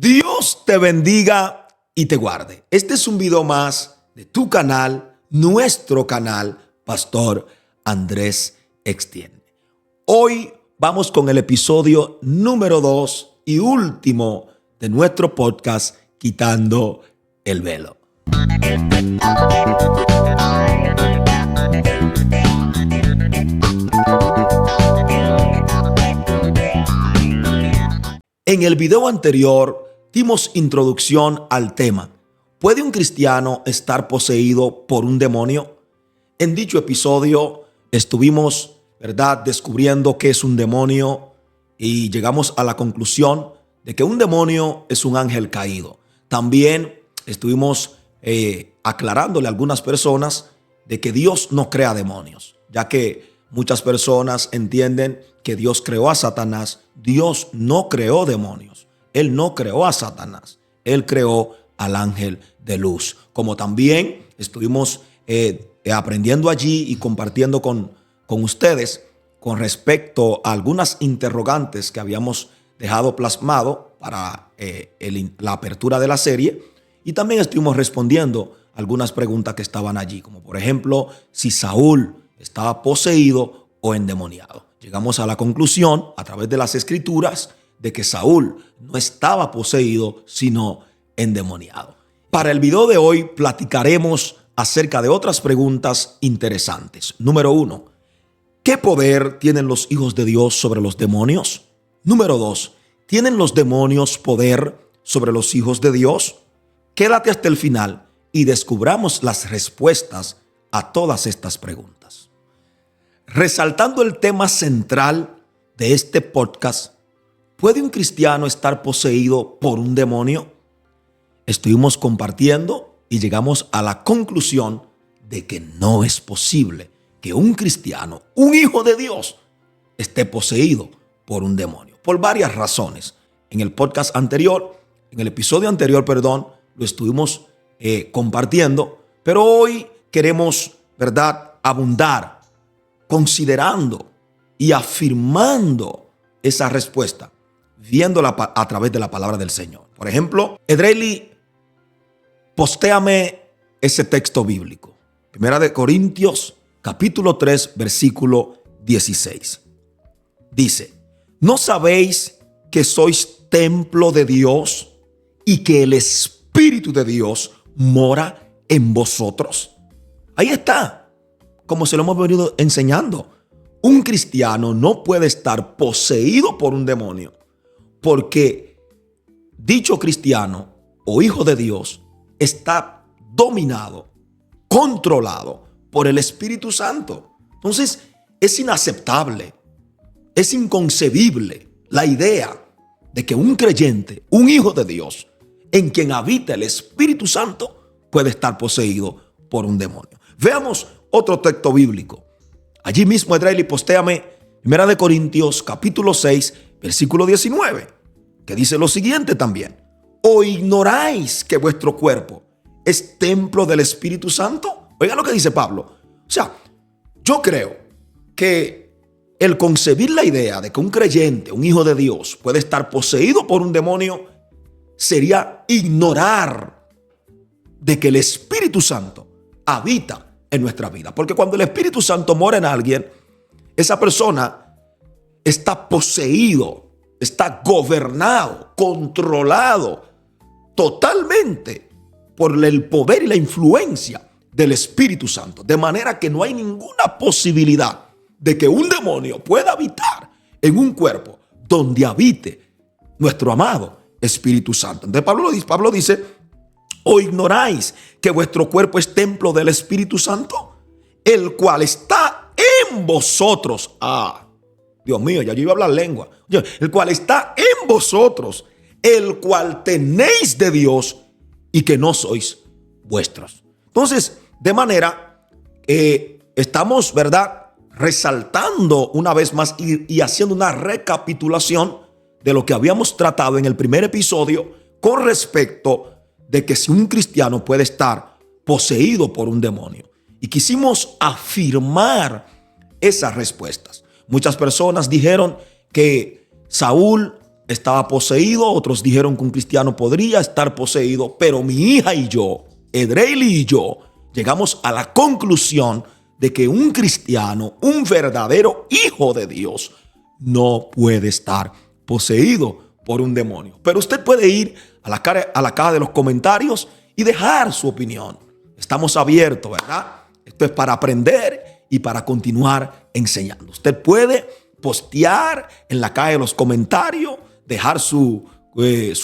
Dios te bendiga y te guarde. Este es un video más de tu canal, nuestro canal, Pastor Andrés Extiende. Hoy vamos con el episodio número 2 y último de nuestro podcast, Quitando el Velo. En el video anterior dimos introducción al tema: ¿puede un cristiano estar poseído por un demonio? En dicho episodio estuvimos, descubriendo qué es un demonio y llegamos a la conclusión de que un demonio es un ángel caído. También estuvimos aclarándole a algunas personas de que Dios no crea demonios, ya que muchas personas entienden que Dios creó a Satanás. Dios no creó demonios. Él no creó a Satanás. Él creó al ángel de luz. Como también estuvimos aprendiendo allí y compartiendo con ustedes con respecto a algunas interrogantes que habíamos dejado plasmado para la apertura de la serie. Y también estuvimos respondiendo algunas preguntas que estaban allí, como por ejemplo, si Saúl estaba poseído o endemoniado. Llegamos a la conclusión, a través de las escrituras, de que Saúl no estaba poseído, sino endemoniado. Para el video de hoy platicaremos acerca de otras preguntas interesantes. Número 1, ¿qué poder tienen los hijos de Dios sobre los demonios? Número 2, ¿tienen los demonios poder sobre los hijos de Dios? Quédate hasta el final y descubramos las respuestas a todas estas preguntas. Resaltando el tema central de este podcast, ¿puede un cristiano estar poseído por un demonio? Estuvimos compartiendo y llegamos a la conclusión de que no es posible que un cristiano, un hijo de Dios, esté poseído por un demonio, por varias razones. En el podcast anterior, en el episodio anterior, lo estuvimos compartiendo, pero hoy queremos, abundar, considerando y afirmando esa respuesta, viéndola a través de la palabra del Señor. Por ejemplo, Edreli, postéame ese texto bíblico. Primera de Corintios, capítulo 3, versículo 16. Dice: ¿no sabéis que sois templo de Dios y que el Espíritu de Dios mora en vosotros? Ahí está, como se lo hemos venido enseñando. Un cristiano no puede estar poseído por un demonio, porque dicho cristiano o hijo de Dios está dominado, controlado por el Espíritu Santo. Entonces, es inaceptable, es inconcebible la idea de que un creyente, un hijo de Dios, en quien habita el Espíritu Santo, puede estar poseído por un demonio. Veamos otro texto bíblico. Allí mismo, Edreli, postéame Primera de Corintios, capítulo 6, versículo 19, que dice lo siguiente también: ¿o ignoráis que vuestro cuerpo es templo del Espíritu Santo? Oiga lo que dice Pablo. O sea, yo creo que el concebir la idea de que un creyente, un hijo de Dios, puede estar poseído por un demonio sería ignorar de que el Espíritu Santo habita en nuestra vida. Porque cuando el Espíritu Santo mora en alguien, esa persona está poseído, está gobernado, controlado totalmente por el poder y la influencia del Espíritu Santo. De manera que no hay ninguna posibilidad de que un demonio pueda habitar en un cuerpo donde habite nuestro amado Espíritu Santo. Entonces Pablo dice: ¿o ignoráis que vuestro cuerpo es templo del Espíritu Santo, el cual está en vosotros? Dios mío, ya yo iba a hablar lengua. El cual está en vosotros, el cual tenéis de Dios y que no sois vuestros. Entonces, de manera, estamos, resaltando una vez más y haciendo una recapitulación de lo que habíamos tratado en el primer episodio con respecto de que si un cristiano puede estar poseído por un demonio. Y quisimos afirmar esas respuestas. Muchas personas dijeron que Saúl estaba poseído, otros dijeron que un cristiano podría estar poseído, pero mi hija y yo, Edreili y yo, llegamos a la conclusión de que un cristiano, un verdadero hijo de Dios, no puede estar poseído por un demonio. Pero usted puede ir a la caja de los comentarios y dejar su opinión. Estamos abiertos, ¿verdad? Esto es para aprender y para continuar enseñando. Usted puede postear en la caja de los comentarios, dejar su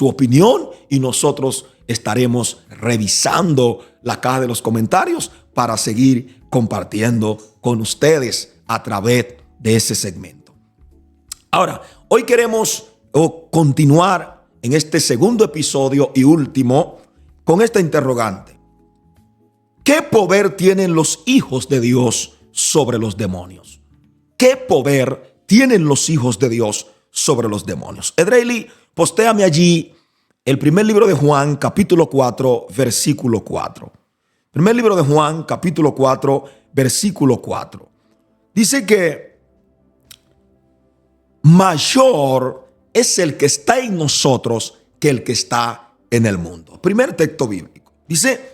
opinión, y nosotros estaremos revisando la caja de los comentarios para seguir compartiendo con ustedes a través de ese segmento. Ahora, hoy queremos continuar en este segundo episodio y último con esta interrogante. ¿Qué poder tienen los hijos de Dios sobre los demonios? ¿Qué poder tienen los hijos de Dios sobre los demonios? Edreili, postéame allí el primer libro de Juan, capítulo 4, versículo 4. Primer libro de Juan, capítulo 4, versículo 4. Dice que mayor es el que está en nosotros que el que está en el mundo. Primer texto bíblico. Dice,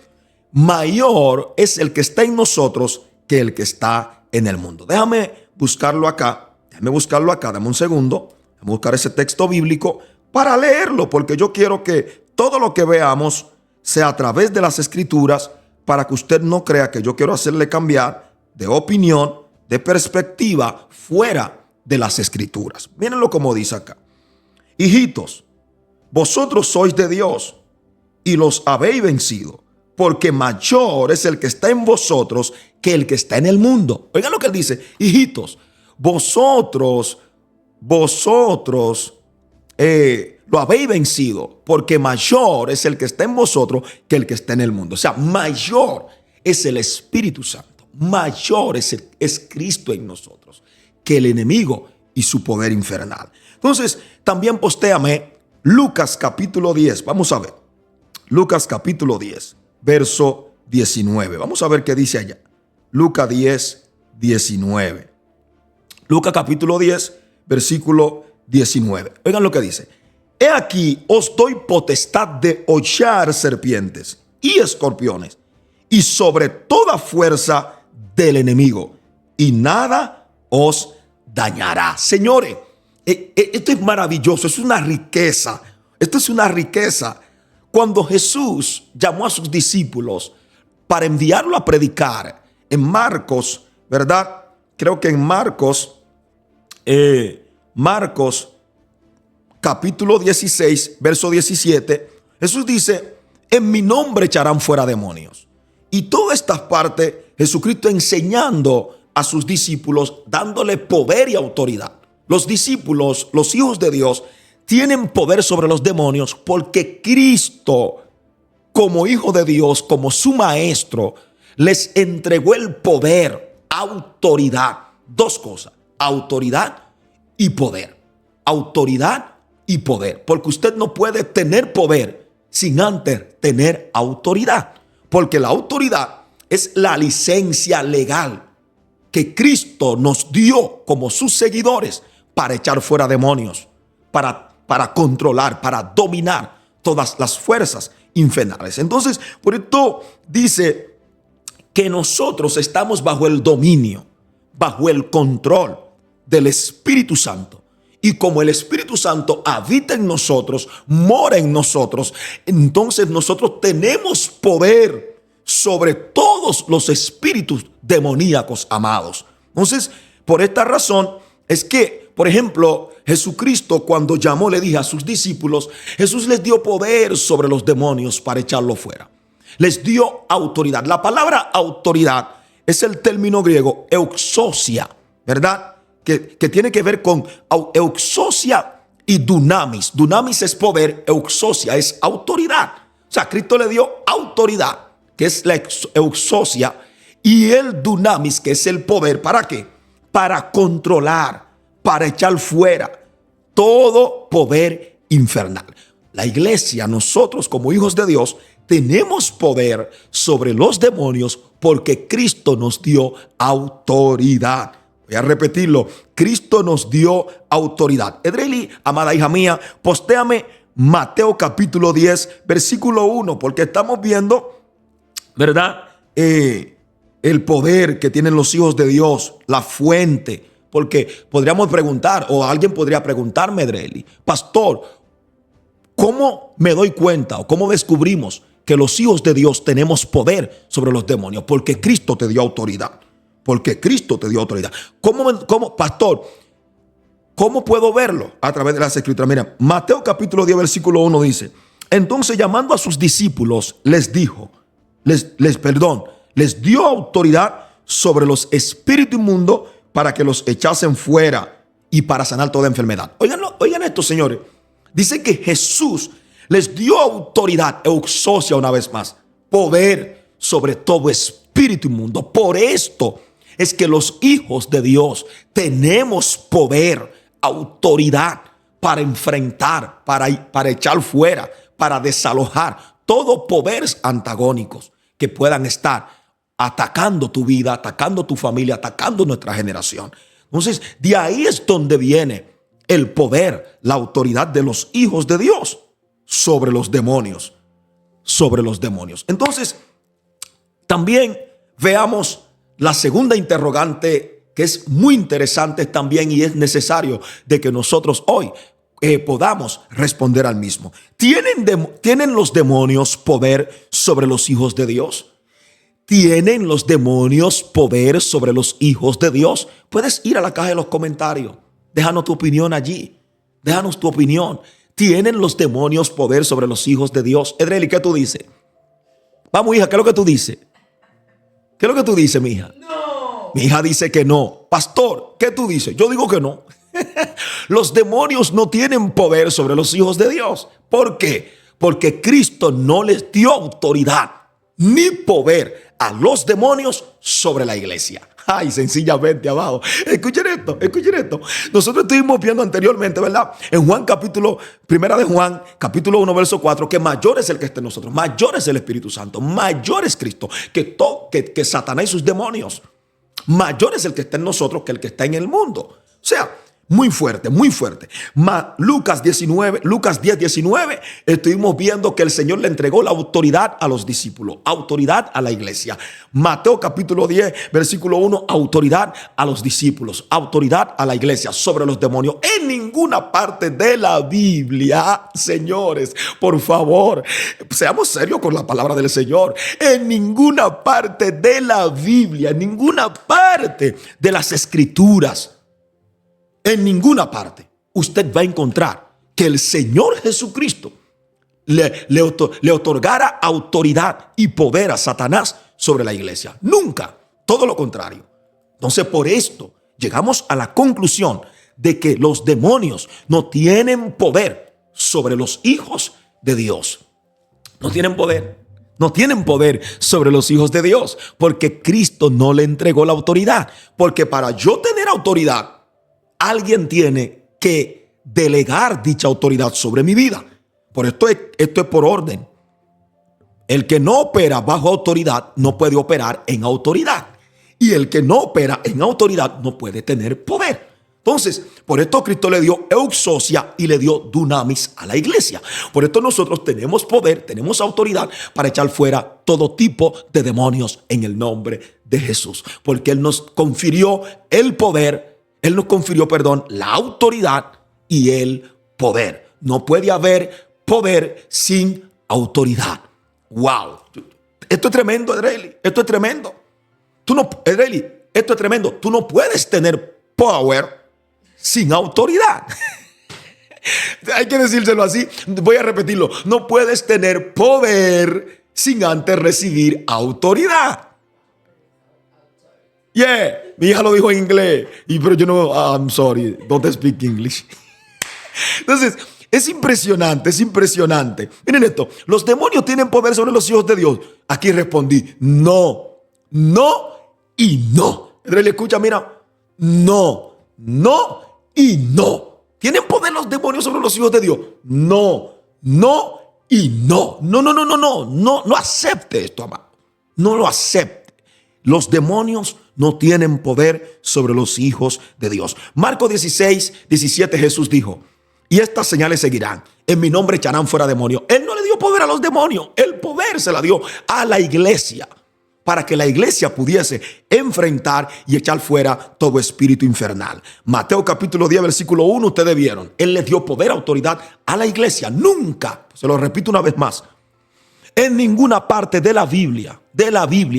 mayor es el que está en nosotros que el que está en el mundo. Déjame buscarlo acá. Dame un segundo. Déjame buscar ese texto bíblico para leerlo, porque yo quiero que todo lo que veamos sea a través de las escrituras, para que usted no crea que yo quiero hacerle cambiar de opinión, de perspectiva, fuera de las escrituras. Mírenlo como dice acá. Hijitos, vosotros sois de Dios y los habéis vencido, porque mayor es el que está en vosotros que el que está en el mundo. Oigan lo que él dice. Hijitos, vosotros lo habéis vencido, porque mayor es el que está en vosotros que el que está en el mundo. O sea, mayor es el Espíritu Santo, mayor es Cristo en nosotros que el enemigo y su poder infernal. Entonces, también postéame Lucas capítulo 10. Vamos a ver. Lucas capítulo 10, verso 19. Vamos a ver qué dice allá. Lucas 10, 19. Lucas capítulo 10, versículo 19. Oigan lo que dice. He aquí, os doy potestad de hollar serpientes y escorpiones, y sobre toda fuerza del enemigo, y nada os dañará. Señores, esto es maravilloso, es una riqueza. Esto es una riqueza. Cuando Jesús llamó a sus discípulos para enviarlo a predicar, en Marcos, ¿verdad? Creo que en Marcos capítulo 16, verso 17, Jesús dice, en mi nombre echarán fuera demonios. Y todas estas partes, Jesucristo enseñando a sus discípulos, dándole poder y autoridad. Los discípulos, los hijos de Dios, tienen poder sobre los demonios porque Cristo, como hijo de Dios, como su maestro, les entregó el poder, autoridad. Dos cosas, autoridad y poder. Autoridad y poder. Porque usted no puede tener poder sin antes tener autoridad. Porque la autoridad es la licencia legal que Cristo nos dio como sus seguidores para echar fuera demonios, para controlar, para dominar todas las fuerzas infernales. Entonces, por esto dice que nosotros estamos bajo el dominio, bajo el control del Espíritu Santo. Y como el Espíritu Santo habita en nosotros, mora en nosotros, entonces nosotros tenemos poder sobre todos los espíritus demoníacos, amados. Entonces, por esta razón es que, por ejemplo, Jesucristo, cuando llamó, le dijo a sus discípulos, Jesús les dio poder sobre los demonios para echarlo fuera. Les dio autoridad. La palabra autoridad es el término griego euxosia, ¿verdad? Que tiene que ver con euxosia y dunamis. Dunamis es poder, euxosia es autoridad. O sea, Cristo le dio autoridad, que es la euxosia, y el dunamis, que es el poder. ¿Para qué? Para controlar, para echar fuera todo poder infernal. La iglesia, nosotros como hijos de Dios, tenemos poder sobre los demonios porque Cristo nos dio autoridad. Voy a repetirlo. Cristo nos dio autoridad. Edreli, amada hija mía, postéame Mateo capítulo 10, versículo 1, porque estamos viendo, ¿verdad? El poder que tienen los hijos de Dios, la fuente. Porque podríamos preguntar, o alguien podría preguntarme, Edreli, pastor, ¿cómo me doy cuenta o cómo descubrimos que los hijos de Dios tenemos poder sobre los demonios? Porque Cristo te dio autoridad. Porque Cristo te dio autoridad. ¿Cómo, pastor? ¿Cómo puedo verlo? A través de las escrituras. Mira, Mateo capítulo 10, versículo 1 dice: entonces, llamando a sus discípulos, les dijo, les dio autoridad sobre los espíritus inmundos para que los echasen fuera y para sanar toda enfermedad. Oigan esto, señores. Dice que Jesús les dio autoridad, euxosia una vez más, poder sobre todo espíritu inmundo. Por esto es que los hijos de Dios tenemos poder, autoridad para enfrentar, para echar fuera, para desalojar todo poderes antagónicos que puedan estar atacando tu vida, atacando tu familia, atacando nuestra generación. Entonces, de ahí es donde viene el poder, la autoridad de los hijos de Dios sobre los demonios, Entonces, también veamos la segunda interrogante, que es muy interesante también y es necesario de que nosotros hoy podamos responder al mismo. ¿Tienen los demonios poder sobre los hijos de Dios? ¿Tienen los demonios poder sobre los hijos de Dios? Puedes ir a la caja de los comentarios. Déjanos tu opinión allí. Déjanos tu opinión. ¿Tienen los demonios poder sobre los hijos de Dios? Edreli, ¿qué tú dices? Vamos, hija, ¿qué es lo que tú dices? ¿Qué es lo que tú dices, mi hija? No. Mi hija dice que no. Pastor, ¿qué tú dices? Yo digo que no. Los demonios no tienen poder sobre los hijos de Dios. ¿Por qué? Porque Cristo no les dio autoridad ni poder a los demonios sobre la iglesia. Ay, sencillamente abajo. Escuchen esto. Nosotros estuvimos viendo anteriormente, ¿verdad? En Juan primera de Juan, capítulo 1, verso 4, que mayor es el que está en nosotros, mayor es el Espíritu Santo, mayor es Cristo que Satanás y sus demonios. Mayor es el que está en nosotros que el que está en el mundo. O sea, muy fuerte, muy fuerte. Lucas 10, 19, estuvimos viendo que el Señor le entregó la autoridad a los discípulos, autoridad a la iglesia. Mateo capítulo 10, versículo 1, autoridad a los discípulos, autoridad a la iglesia sobre los demonios. En ninguna parte de la Biblia, señores, por favor, seamos serios con la palabra del Señor. En ninguna parte de la Biblia, en ninguna parte de las escrituras, en ninguna parte usted va a encontrar que el Señor Jesucristo le otorgara autoridad y poder a Satanás sobre la iglesia. Nunca, todo lo contrario. Entonces, por esto llegamos a la conclusión de que los demonios no tienen poder sobre los hijos de Dios. No tienen poder. No tienen poder sobre los hijos de Dios porque Cristo no le entregó la autoridad. Porque para yo tener autoridad, alguien tiene que delegar dicha autoridad sobre mi vida. Por esto es por orden. El que no opera bajo autoridad no puede operar en autoridad. Y el que no opera en autoridad no puede tener poder. Entonces, por esto Cristo le dio euxosia y le dio dunamis a la iglesia. Por esto nosotros tenemos poder, tenemos autoridad para echar fuera todo tipo de demonios en el nombre de Jesús. Porque Él nos confirió el poder. Él nos confirió, la autoridad y el poder. No puede haber poder sin autoridad. ¡Wow! Esto es tremendo, Edreli. Esto es tremendo. Esto es tremendo. Tú no puedes tener power sin autoridad. Hay que decírselo así. Voy a repetirlo. No puedes tener poder sin antes recibir autoridad. Yeah, mi hija lo dijo en inglés, pero yo no, I'm sorry, don't speak English. Entonces, es impresionante. Miren esto, los demonios tienen poder sobre los hijos de Dios. Aquí respondí, no y no. Edreli, escucha, mira, no y no. ¿Tienen poder los demonios sobre los hijos de Dios? No y no. No acepte esto, amado. No lo acepte. Los demonios no tienen poder sobre los hijos de Dios. Marcos 16, 17, Jesús dijo: y estas señales seguirán. En mi nombre echarán fuera demonios. Él no le dio poder a los demonios. El poder se la dio a la iglesia, para que la iglesia pudiese enfrentar y echar fuera todo espíritu infernal. Mateo capítulo 10, versículo 1, ustedes vieron. Él le dio poder, autoridad a la iglesia. Nunca, se lo repito una vez más, en ninguna parte de la Biblia,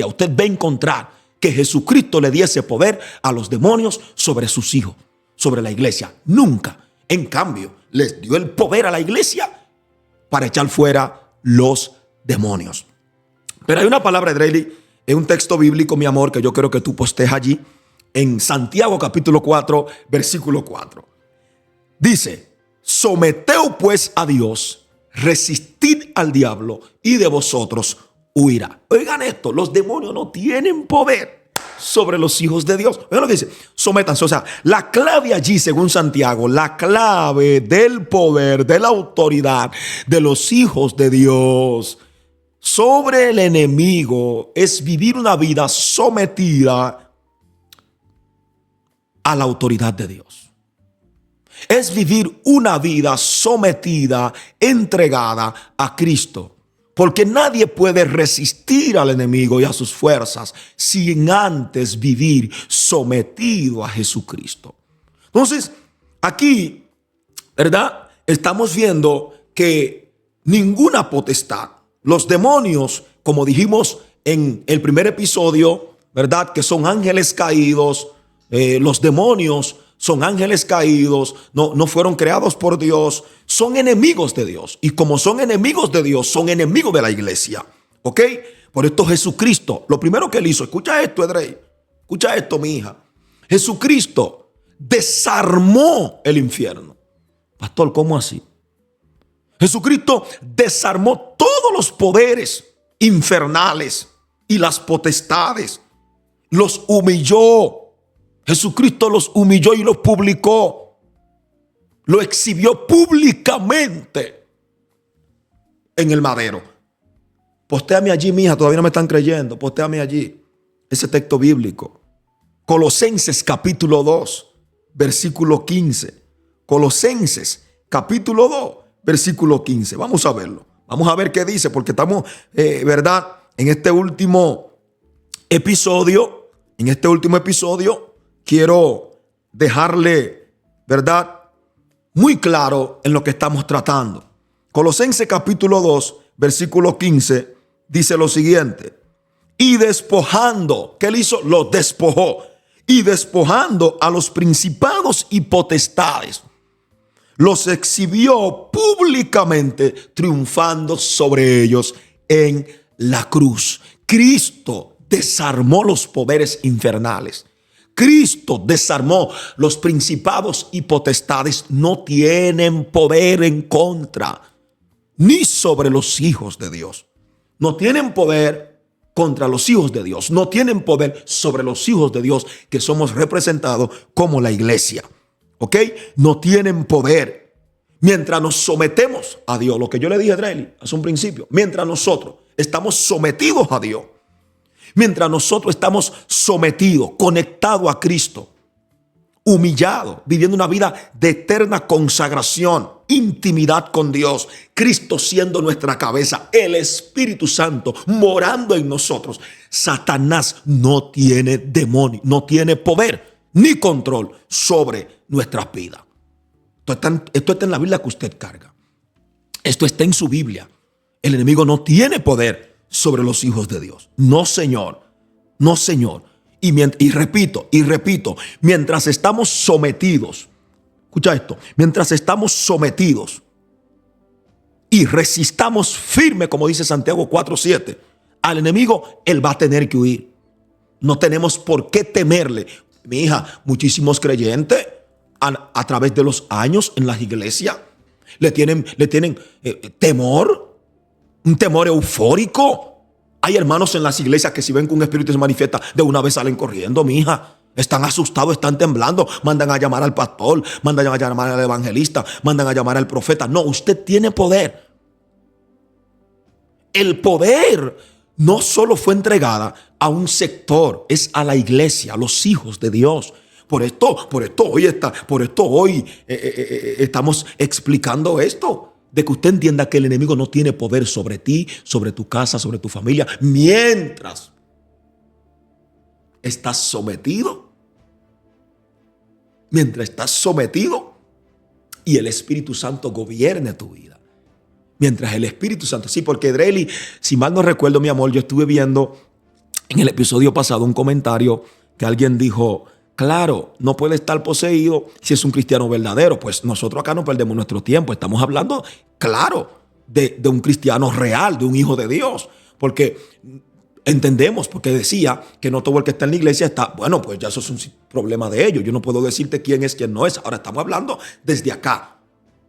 usted va a encontrar que Jesucristo le diese poder a los demonios sobre sus hijos, sobre la iglesia. Nunca. En cambio, les dio el poder a la iglesia para echar fuera los demonios. Pero hay una palabra, Dreyli, en un texto bíblico, mi amor, que yo quiero que tú postees allí, en Santiago capítulo 4, versículo 4. Dice: someteos pues a Dios, resistid al diablo y de vosotros huirá. Oigan esto, los demonios no tienen poder sobre los hijos de Dios. Oigan lo que dice: sométanse. O sea, la clave allí, según Santiago, la clave del poder, de la autoridad de los hijos de Dios sobre el enemigo es vivir una vida sometida a la autoridad de Dios. Es vivir una vida sometida, entregada a Cristo. Porque nadie puede resistir al enemigo y a sus fuerzas sin antes vivir sometido a Jesucristo. Entonces, aquí, ¿verdad? Estamos viendo que ninguna potestad, los demonios, como dijimos en el primer episodio, ¿verdad? Que son ángeles caídos. Los demonios son ángeles caídos, no fueron creados por Dios, son enemigos de Dios. Y como son enemigos de Dios, son enemigos de la iglesia. ¿Ok? Por esto Jesucristo, lo primero que él hizo, escucha esto, Edrey, escucha esto, mi hija. Jesucristo desarmó el infierno. Pastor, ¿cómo así? Jesucristo desarmó todos los poderes infernales y las potestades. Los humilló. Jesucristo los humilló y los publicó. Lo exhibió públicamente en el madero. Postéame allí, mi hija, todavía no me están creyendo. Postéame allí ese texto bíblico. Colosenses capítulo 2, versículo 15. Colosenses capítulo 2, versículo 15. Vamos a verlo. Vamos a ver qué dice, porque estamos, ¿verdad? En este último episodio, quiero dejarle, ¿verdad?, muy claro en lo que estamos tratando. Colosenses capítulo 2, versículo 15, dice lo siguiente: y despojando, ¿qué él hizo? Lo despojó. Y despojando a los principados y potestades, los exhibió públicamente, triunfando sobre ellos en la cruz. Cristo desarmó los poderes infernales. Cristo desarmó los principados y potestades. No tienen poder en contra ni sobre los hijos de Dios. No tienen poder contra los hijos de Dios. No tienen poder sobre los hijos de Dios, que somos representados como la iglesia. ¿Ok? No tienen poder. Mientras nos sometemos a Dios, lo que yo le dije a Dreyli hace un principio, mientras nosotros estamos sometidos a Dios, mientras nosotros estamos sometidos, conectados a Cristo, humillados, viviendo una vida de eterna consagración, intimidad con Dios, Cristo siendo nuestra cabeza, el Espíritu Santo morando en nosotros, Satanás no tiene demonio, no tiene poder ni control sobre nuestras vidas. Esto está en la Biblia que usted carga. Esto está en su Biblia. El enemigo no tiene poder sobre los hijos de Dios. No, señor. No, señor. Y repito, mientras estamos sometidos, escucha esto, mientras estamos sometidos y resistamos firme, como dice Santiago 4:7, al enemigo, él va a tener que huir. No tenemos por qué temerle. Mi hija, muchísimos creyentes a través de los años en las iglesias le tienen temor, un temor eufórico. Hay hermanos en las iglesias que si ven que un espíritu se manifiesta, de una vez salen corriendo, mi hija. Están asustados, están temblando, mandan a llamar al pastor, mandan a llamar al evangelista, mandan a llamar al profeta. No, usted tiene poder. El poder no solo fue entregada a un sector, es a la iglesia, a los hijos de Dios. Por esto hoy estamos explicando esto, de que usted entienda que el enemigo no tiene poder sobre ti, sobre tu casa, sobre tu familia, mientras estás sometido. Mientras estás sometido y el Espíritu Santo gobierne tu vida. Mientras el Espíritu Santo, sí, porque Dreli, si mal no recuerdo, mi amor, yo estuve viendo en el episodio pasado un comentario que alguien dijo: claro, no puede estar poseído si es un cristiano verdadero. Pues nosotros acá no perdemos nuestro tiempo. Estamos hablando, claro, de un cristiano real, de un hijo de Dios. Porque entendemos, porque decía que no todo el que está en la iglesia está, bueno, pues ya eso es un problema de ellos. Yo no puedo decirte quién es, quién no es. Ahora estamos hablando desde acá,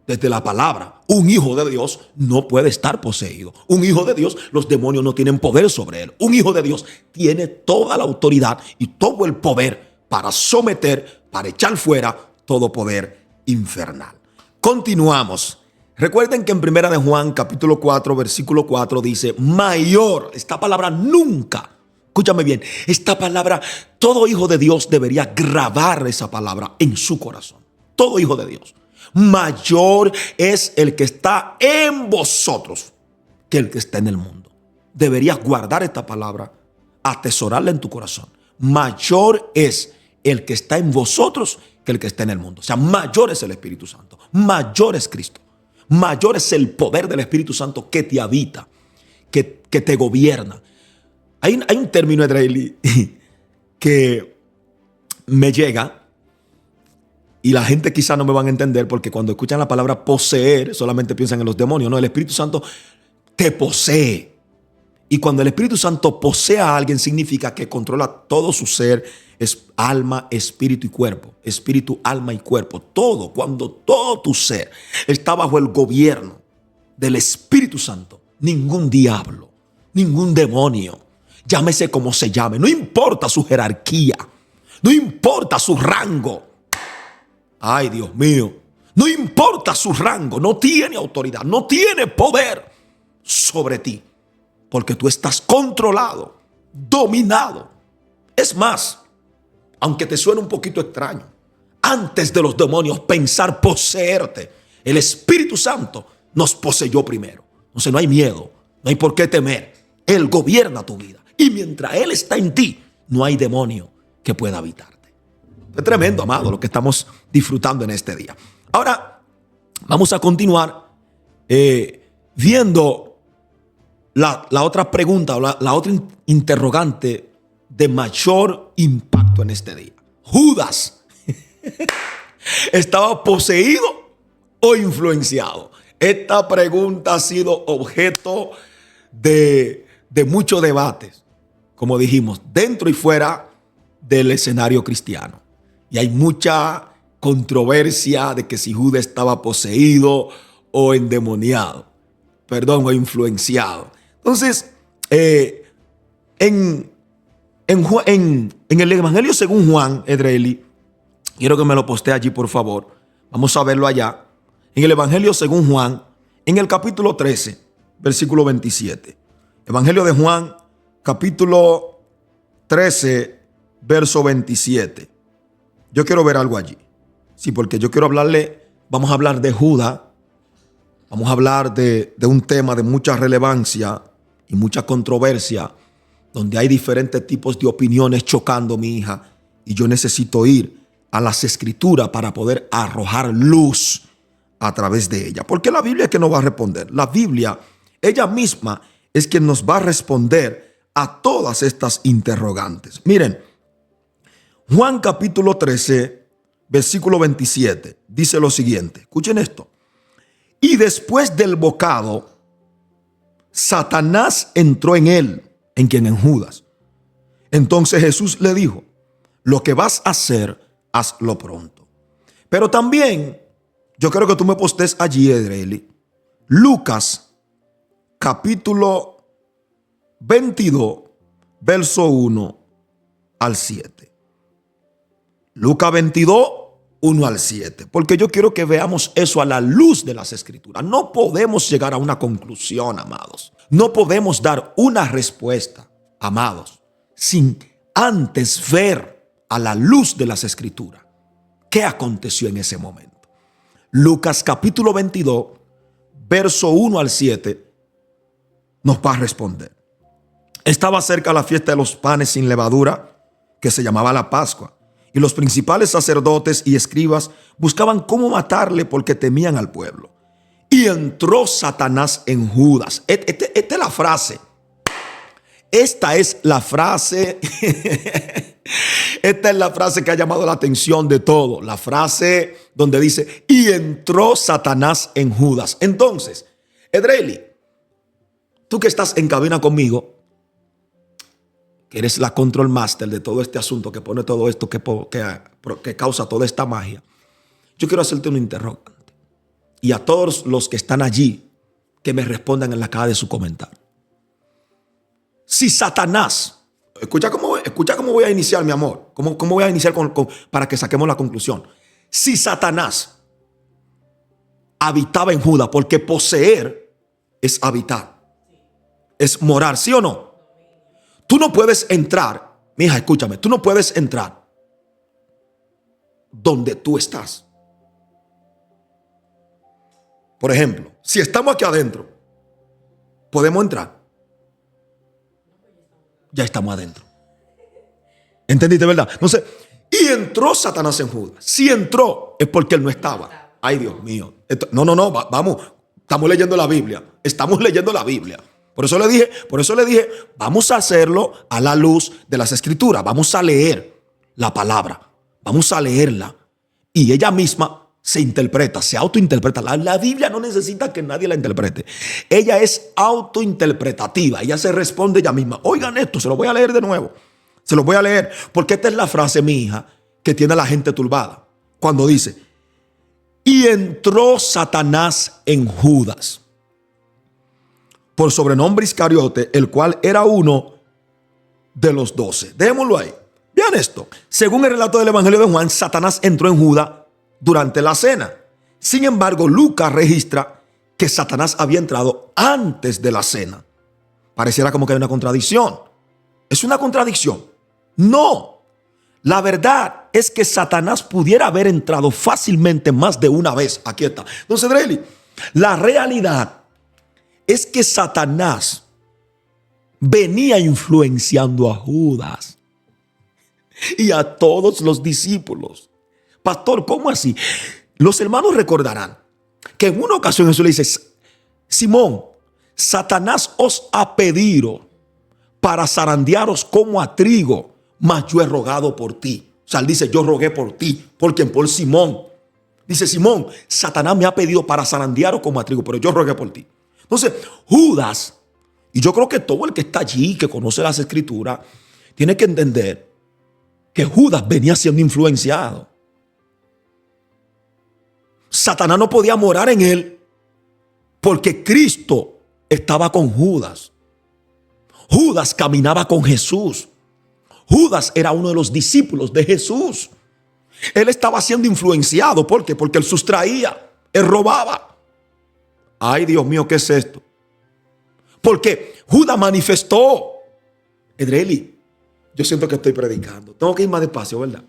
desde la palabra. Un hijo de Dios no puede estar poseído. Un hijo de Dios, los demonios no tienen poder sobre él. Un hijo de Dios tiene toda la autoridad y todo el poder para someter, para echar fuera todo poder infernal. Continuamos. Recuerden que en 1 de Juan capítulo 4 versículo 4 dice: mayor, esta palabra nunca, escúchame bien, esta palabra, todo hijo de Dios debería grabar esa palabra en su corazón. Todo hijo de Dios. Mayor es el que está en vosotros que el que está en el mundo. Deberías guardar esta palabra, atesorarla en tu corazón. Mayor es el que está en vosotros que el que está en el mundo. O sea, mayor es el Espíritu Santo, mayor es Cristo, mayor es el poder del Espíritu Santo que te habita, que te gobierna. Hay un término israelí que me llega y la gente quizá no me van a entender, porque cuando escuchan la palabra poseer solamente piensan en los demonios. No, el Espíritu Santo te posee. Y cuando el Espíritu Santo posee a alguien, significa que controla todo su ser, es alma, espíritu y cuerpo. Espíritu, alma y cuerpo. Todo, cuando todo tu ser está bajo el gobierno del Espíritu Santo, ningún diablo, ningún demonio, llámese como se llame, no importa su jerarquía, no importa su rango. Ay, Dios mío, no importa su rango, no tiene autoridad, no tiene poder sobre ti. Porque tú estás controlado, dominado. Es más, aunque te suene un poquito extraño, antes de los demonios pensar poseerte, el Espíritu Santo nos poseyó primero. Entonces no hay miedo, no hay por qué temer. Él gobierna tu vida. Y mientras Él está en ti, no hay demonio que pueda habitarte. Es tremendo, amado, lo que estamos disfrutando en este día. Ahora, vamos a continuar viendo la otra pregunta, o la otra interrogante de mayor impacto en este día. ¿Judas estaba poseído o influenciado? Esta pregunta ha sido objeto de muchos debates, como dijimos, dentro y fuera del escenario cristiano. Y hay mucha controversia de que si Judas estaba poseído o endemoniado, o influenciado. Entonces, en el Evangelio según Juan, Edreli, quiero que me lo postee allí, por favor. Vamos a verlo allá. En el Evangelio según Juan, en el capítulo 13, versículo 27. Evangelio de Juan, capítulo 13, verso 27. Yo quiero ver algo allí. Sí, porque yo quiero vamos a hablar de Judas. Vamos a hablar de un tema de mucha relevancia y mucha controversia, donde hay diferentes tipos de opiniones chocando, mi hija, y yo necesito ir a las Escrituras para poder arrojar luz a través de ella. Porque la Biblia es que nos va a responder. La Biblia, ella misma, es quien nos va a responder a todas estas interrogantes. Miren, Juan capítulo 13, versículo 27, dice lo siguiente. Escuchen esto. Y después del bocado, Satanás entró en él, en quien en Judas. Entonces Jesús le dijo: lo que vas a hacer, hazlo pronto. Pero también, yo quiero que tú me postes allí, Edreli, Lucas, capítulo 22, verso 1 al 7. Lucas 22, 1 al 7. Porque yo quiero que veamos eso a la luz de las Escrituras. No podemos llegar a una conclusión, amados. no podemos dar una respuesta, amados, sin antes ver a la luz de las Escrituras qué aconteció en ese momento. Lucas capítulo 22, verso 1 al 7, nos va a responder. Estaba cerca la fiesta de los panes sin levadura, que se llamaba la Pascua, y los principales sacerdotes y escribas buscaban cómo matarle porque temían al pueblo. Y entró Satanás en Judas. Esta es la frase. Esta es la frase. Esta es la frase que ha llamado la atención de todo. La frase donde dice, y entró Satanás en Judas. Entonces, Edreli, tú que estás en cabina conmigo, que eres la control master de todo este asunto, que pone todo esto, que causa toda esta magia, yo quiero hacerte un interrogante. Y a todos los que están allí, que me respondan en la caja de su comentario. Si Satanás, escucha cómo voy a iniciar, mi amor, cómo voy a iniciar para que saquemos la conclusión. Si Satanás habitaba en Judas, porque poseer es habitar, es morar, ¿sí o no? Tú no puedes entrar, mija, escúchame, tú no puedes entrar donde tú estás. Por ejemplo, si estamos aquí adentro, ¿podemos entrar? Ya estamos adentro. ¿Entendiste, verdad? Entonces, y entró Satanás en Judas. Si entró, es porque él no estaba. Ay, Dios mío. Vamos, estamos leyendo la Biblia. Estamos leyendo la Biblia. Por eso le dije, vamos a hacerlo a la luz de las Escrituras. Vamos a leer la palabra. Vamos a leerla. Y ella misma se interpreta, se autointerpreta. La Biblia no necesita que nadie la interprete. Ella es autointerpretativa. Ella se responde ella misma. Oigan esto, se lo voy a leer de nuevo. Se lo voy a leer. Porque esta es la frase, mi hija, que tiene a la gente turbada. Cuando dice, y entró Satanás en Judas, por sobrenombre Iscariote, el cual era uno de los 12. Dejémoslo ahí. Vean esto. Según el relato del Evangelio de Juan, Satanás entró en Judas durante la cena. Sin embargo, Lucas registra que Satanás había entrado antes de la cena. Pareciera como que hay una contradicción. ¿Es una contradicción? No. La verdad es que Satanás pudiera haber entrado fácilmente más de una vez. Aquí está. Entonces, Dreli, la realidad es que Satanás venía influenciando a Judas y a todos los discípulos. Pastor, ¿cómo así? Los hermanos recordarán que en una ocasión Jesús le dice, Simón, Satanás os ha pedido para zarandearos como a trigo, mas yo he rogado por ti. O sea, él dice, yo rogué por ti, por Simón. Dice, Simón, Satanás me ha pedido para zarandearos como a trigo, pero yo rogué por ti. Entonces, Judas, y yo creo que todo el que está allí, que conoce las Escrituras, tiene que entender que Judas venía siendo influenciado. Satanás no podía morar en él porque Cristo estaba con Judas. Judas caminaba con Jesús. Judas era uno de los discípulos de Jesús. Él estaba siendo influenciado. ¿Por qué? Porque él sustraía, él robaba. Ay, Dios mío, ¿qué es esto? Porque Judas manifestó. Edreli, yo siento que estoy predicando. Tengo que ir más despacio, ¿verdad?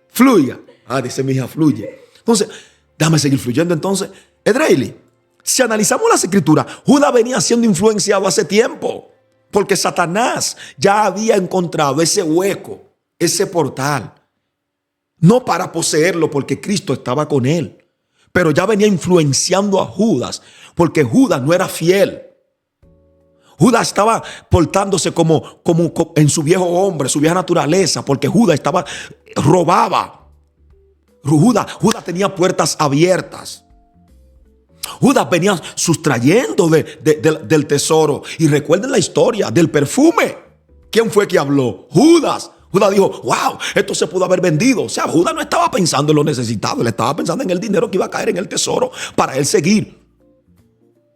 Fluya. Dice mi hija, fluye. Entonces, déjame seguir fluyendo entonces. Edreli, si analizamos las Escrituras, Judas venía siendo influenciado hace tiempo. Porque Satanás ya había encontrado ese hueco, ese portal. No para poseerlo porque Cristo estaba con él. Pero ya venía influenciando a Judas porque Judas no era fiel. Judas estaba portándose como en su viejo hombre, su vieja naturaleza, porque Judas robaba. Judas tenía puertas abiertas. Judas venía sustrayendo del tesoro. Y recuerden la historia del perfume. ¿Quién fue que habló? Judas. Judas dijo, wow, esto se pudo haber vendido. O sea, Judas no estaba pensando en lo necesitado. Él estaba pensando en el dinero que iba a caer en el tesoro para él seguir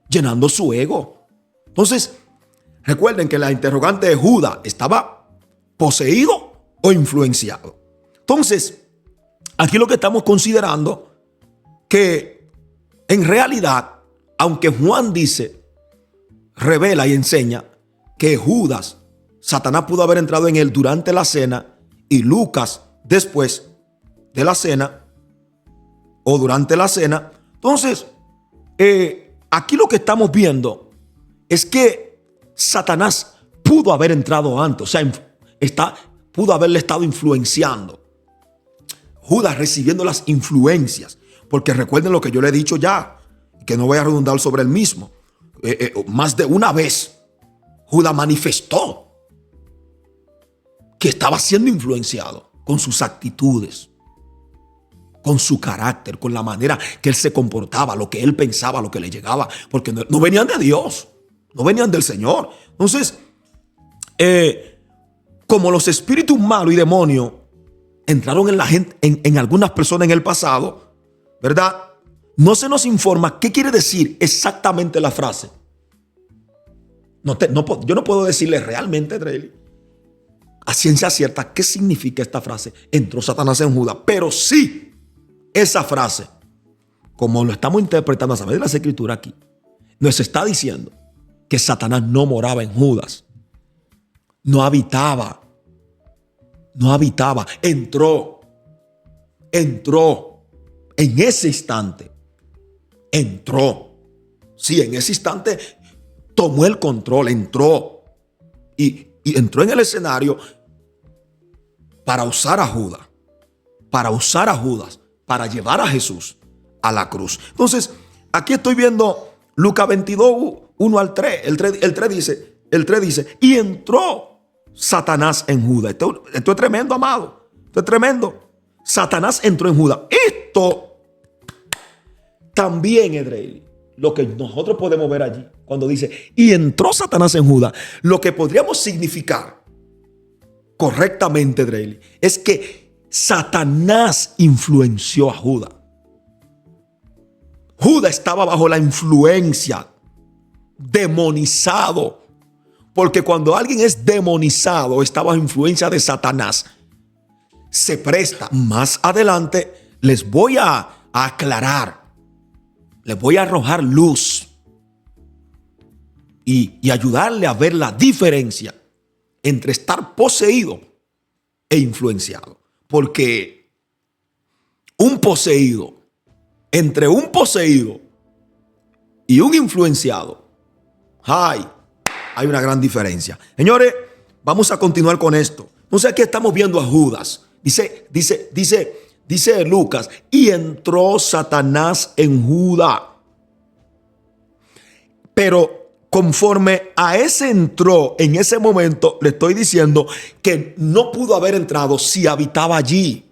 llenando su ego. Entonces, recuerden que la interrogante de Judas, ¿estaba poseído o influenciado? Entonces, aquí lo que estamos considerando que en realidad, aunque Juan dice revela y enseña que Judas, Satanás pudo haber entrado en él durante la cena y Lucas después de la cena o durante la cena. Entonces, aquí lo que estamos viendo es que Satanás pudo haber entrado antes, o sea, pudo haberle estado influenciando. Judas recibiendo las influencias, porque recuerden lo que yo le he dicho ya, que no voy a redundar sobre el mismo. Más de una vez Judas manifestó que estaba siendo influenciado con sus actitudes, con su carácter, con la manera que él se comportaba, lo que él pensaba, lo que le llegaba, porque no venían de Dios, no venían del Señor. Entonces, como los espíritus malos y demonios entraron en la gente, en algunas personas en el pasado, ¿verdad? No se nos informa qué quiere decir exactamente la frase. Yo no puedo decirle realmente, Drey, a ciencia cierta qué significa esta frase. Entró Satanás en Judas. Pero sí, esa frase, como lo estamos interpretando a través de las escrituras aquí, nos está diciendo que Satanás no moraba en Judas. No habitaba. Entró en ese instante. Sí, en ese instante tomó el control, entró y entró en el escenario para usar a Judas, para llevar a Jesús a la cruz. Entonces, aquí estoy viendo Lucas 22, 1 al 3. El 3 dice, y entró Satanás en Judas. Esto es tremendo, amado. Esto es tremendo. Satanás entró en Judas. Esto también, Edrey, lo que nosotros podemos ver allí, cuando dice, y entró Satanás en Judas, lo que podríamos significar correctamente, Edrey, es que Satanás influenció a Judas. Judas estaba bajo la influencia, demonizado, porque cuando alguien es demonizado, está bajo influencia de Satanás, se presta. Más adelante les voy a aclarar, les voy a arrojar luz y ayudarle a ver la diferencia entre estar poseído e influenciado. Porque entre un poseído y un influenciado, hay una gran diferencia. Señores, vamos a continuar con esto. Entonces aquí estamos viendo a Judas. Dice Lucas, y entró Satanás en Judas. Pero conforme a ese entró, en ese momento le estoy diciendo que no pudo haber entrado si habitaba allí.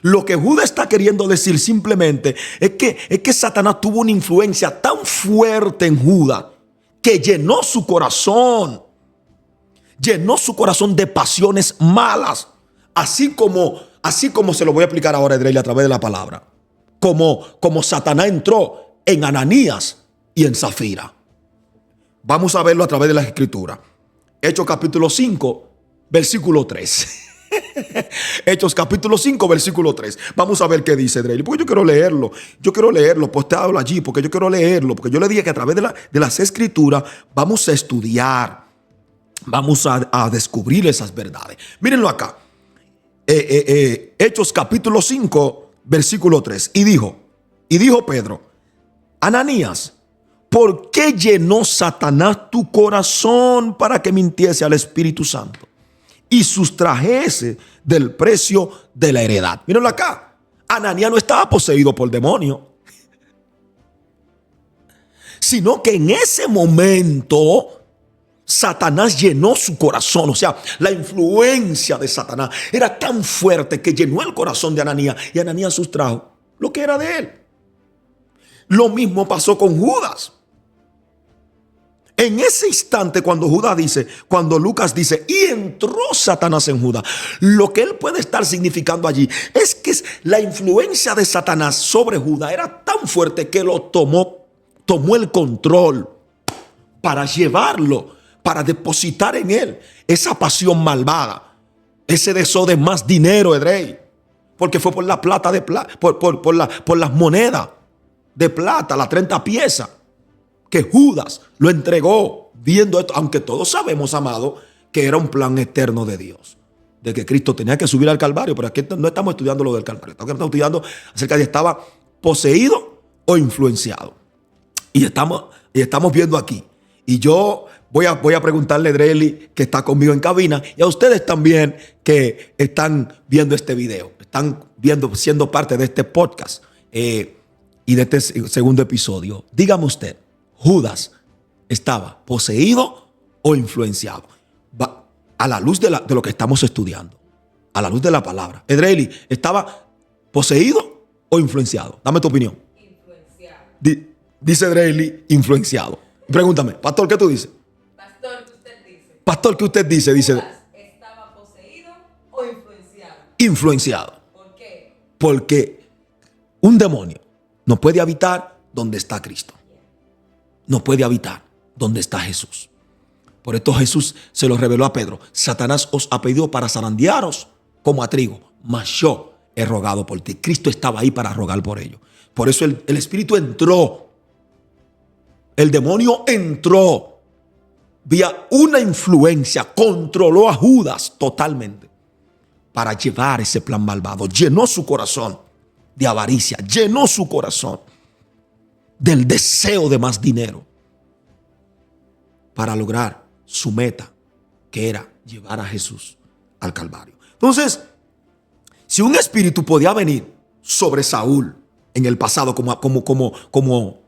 Lo que Judas está queriendo decir simplemente es que Satanás tuvo una influencia tan fuerte en Judas que llenó su corazón de pasiones malas, así como se lo voy a explicar ahora, Edrey, a través de la palabra, como Satanás entró en Ananías y en Zafira. Vamos a verlo a través de la escritura. Hechos capítulo 5, versículo 3. Hechos capítulo 5, versículo 3. Vamos a ver qué dice, Drey. Porque yo quiero leerlo. Pues te hablo allí porque yo quiero leerlo. Porque yo le dije que a través de las escrituras vamos a estudiar. Vamos a descubrir esas verdades. Mírenlo acá. Hechos capítulo 5, versículo 3. Y dijo Pedro, Ananías, ¿por qué llenó Satanás tu corazón para que mintiese al Espíritu Santo y sustrajese del precio de la heredad? Mírenlo acá. Ananías no estaba poseído por demonio, sino que en ese momento Satanás llenó su corazón. O sea, la influencia de Satanás era tan fuerte que llenó el corazón de Ananías y Ananías sustrajo lo que era de él. Lo mismo pasó con Judas. En ese instante, cuando Lucas dice, y entró Satanás en Judas, lo que él puede estar significando allí es que la influencia de Satanás sobre Judas era tan fuerte que lo tomó el control para llevarlo, para depositar en él esa pasión malvada, ese deseo de más dinero, Edrey, porque fue por la plata por las monedas de plata, las 30 piezas que Judas lo entregó viendo esto, aunque todos sabemos, amado, que era un plan eterno de Dios, de que Cristo tenía que subir al Calvario, pero aquí no estamos estudiando lo del Calvario, estamos estudiando acerca de si estaba poseído o influenciado. Y estamos viendo aquí. Y yo voy a preguntarle a Dreli, que está conmigo en cabina, y a ustedes también que están viendo este video, están siendo parte de este podcast y de este segundo episodio. Dígame usted, ¿Judas estaba poseído o influenciado? A la luz de lo que estamos estudiando, a la luz de la palabra. Dreli, ¿estaba poseído o influenciado? Dame tu opinión. Influenciado. Dice Dreli, influenciado. Pregúntame, pastor, ¿qué tú dices? Pastor, ¿qué usted dice? Pastor, ¿qué usted dice? Dice, ¿estaba poseído o influenciado? influenciado. ¿Por qué? Porque un demonio no puede habitar donde está Cristo. No puede habitar donde está Jesús. Por esto Jesús se lo reveló a Pedro. Satanás os ha pedido para zarandearos como a trigo, mas yo he rogado por ti. Cristo estaba ahí para rogar por ellos. Por eso el espíritu entró. El demonio entró vía una influencia, controló a Judas totalmente para llevar ese plan malvado. Llenó su corazón de avaricia, llenó su corazón del deseo de más dinero para lograr su meta, que era llevar a Jesús al Calvario. Entonces, si un espíritu podía venir sobre Saúl en el pasado, como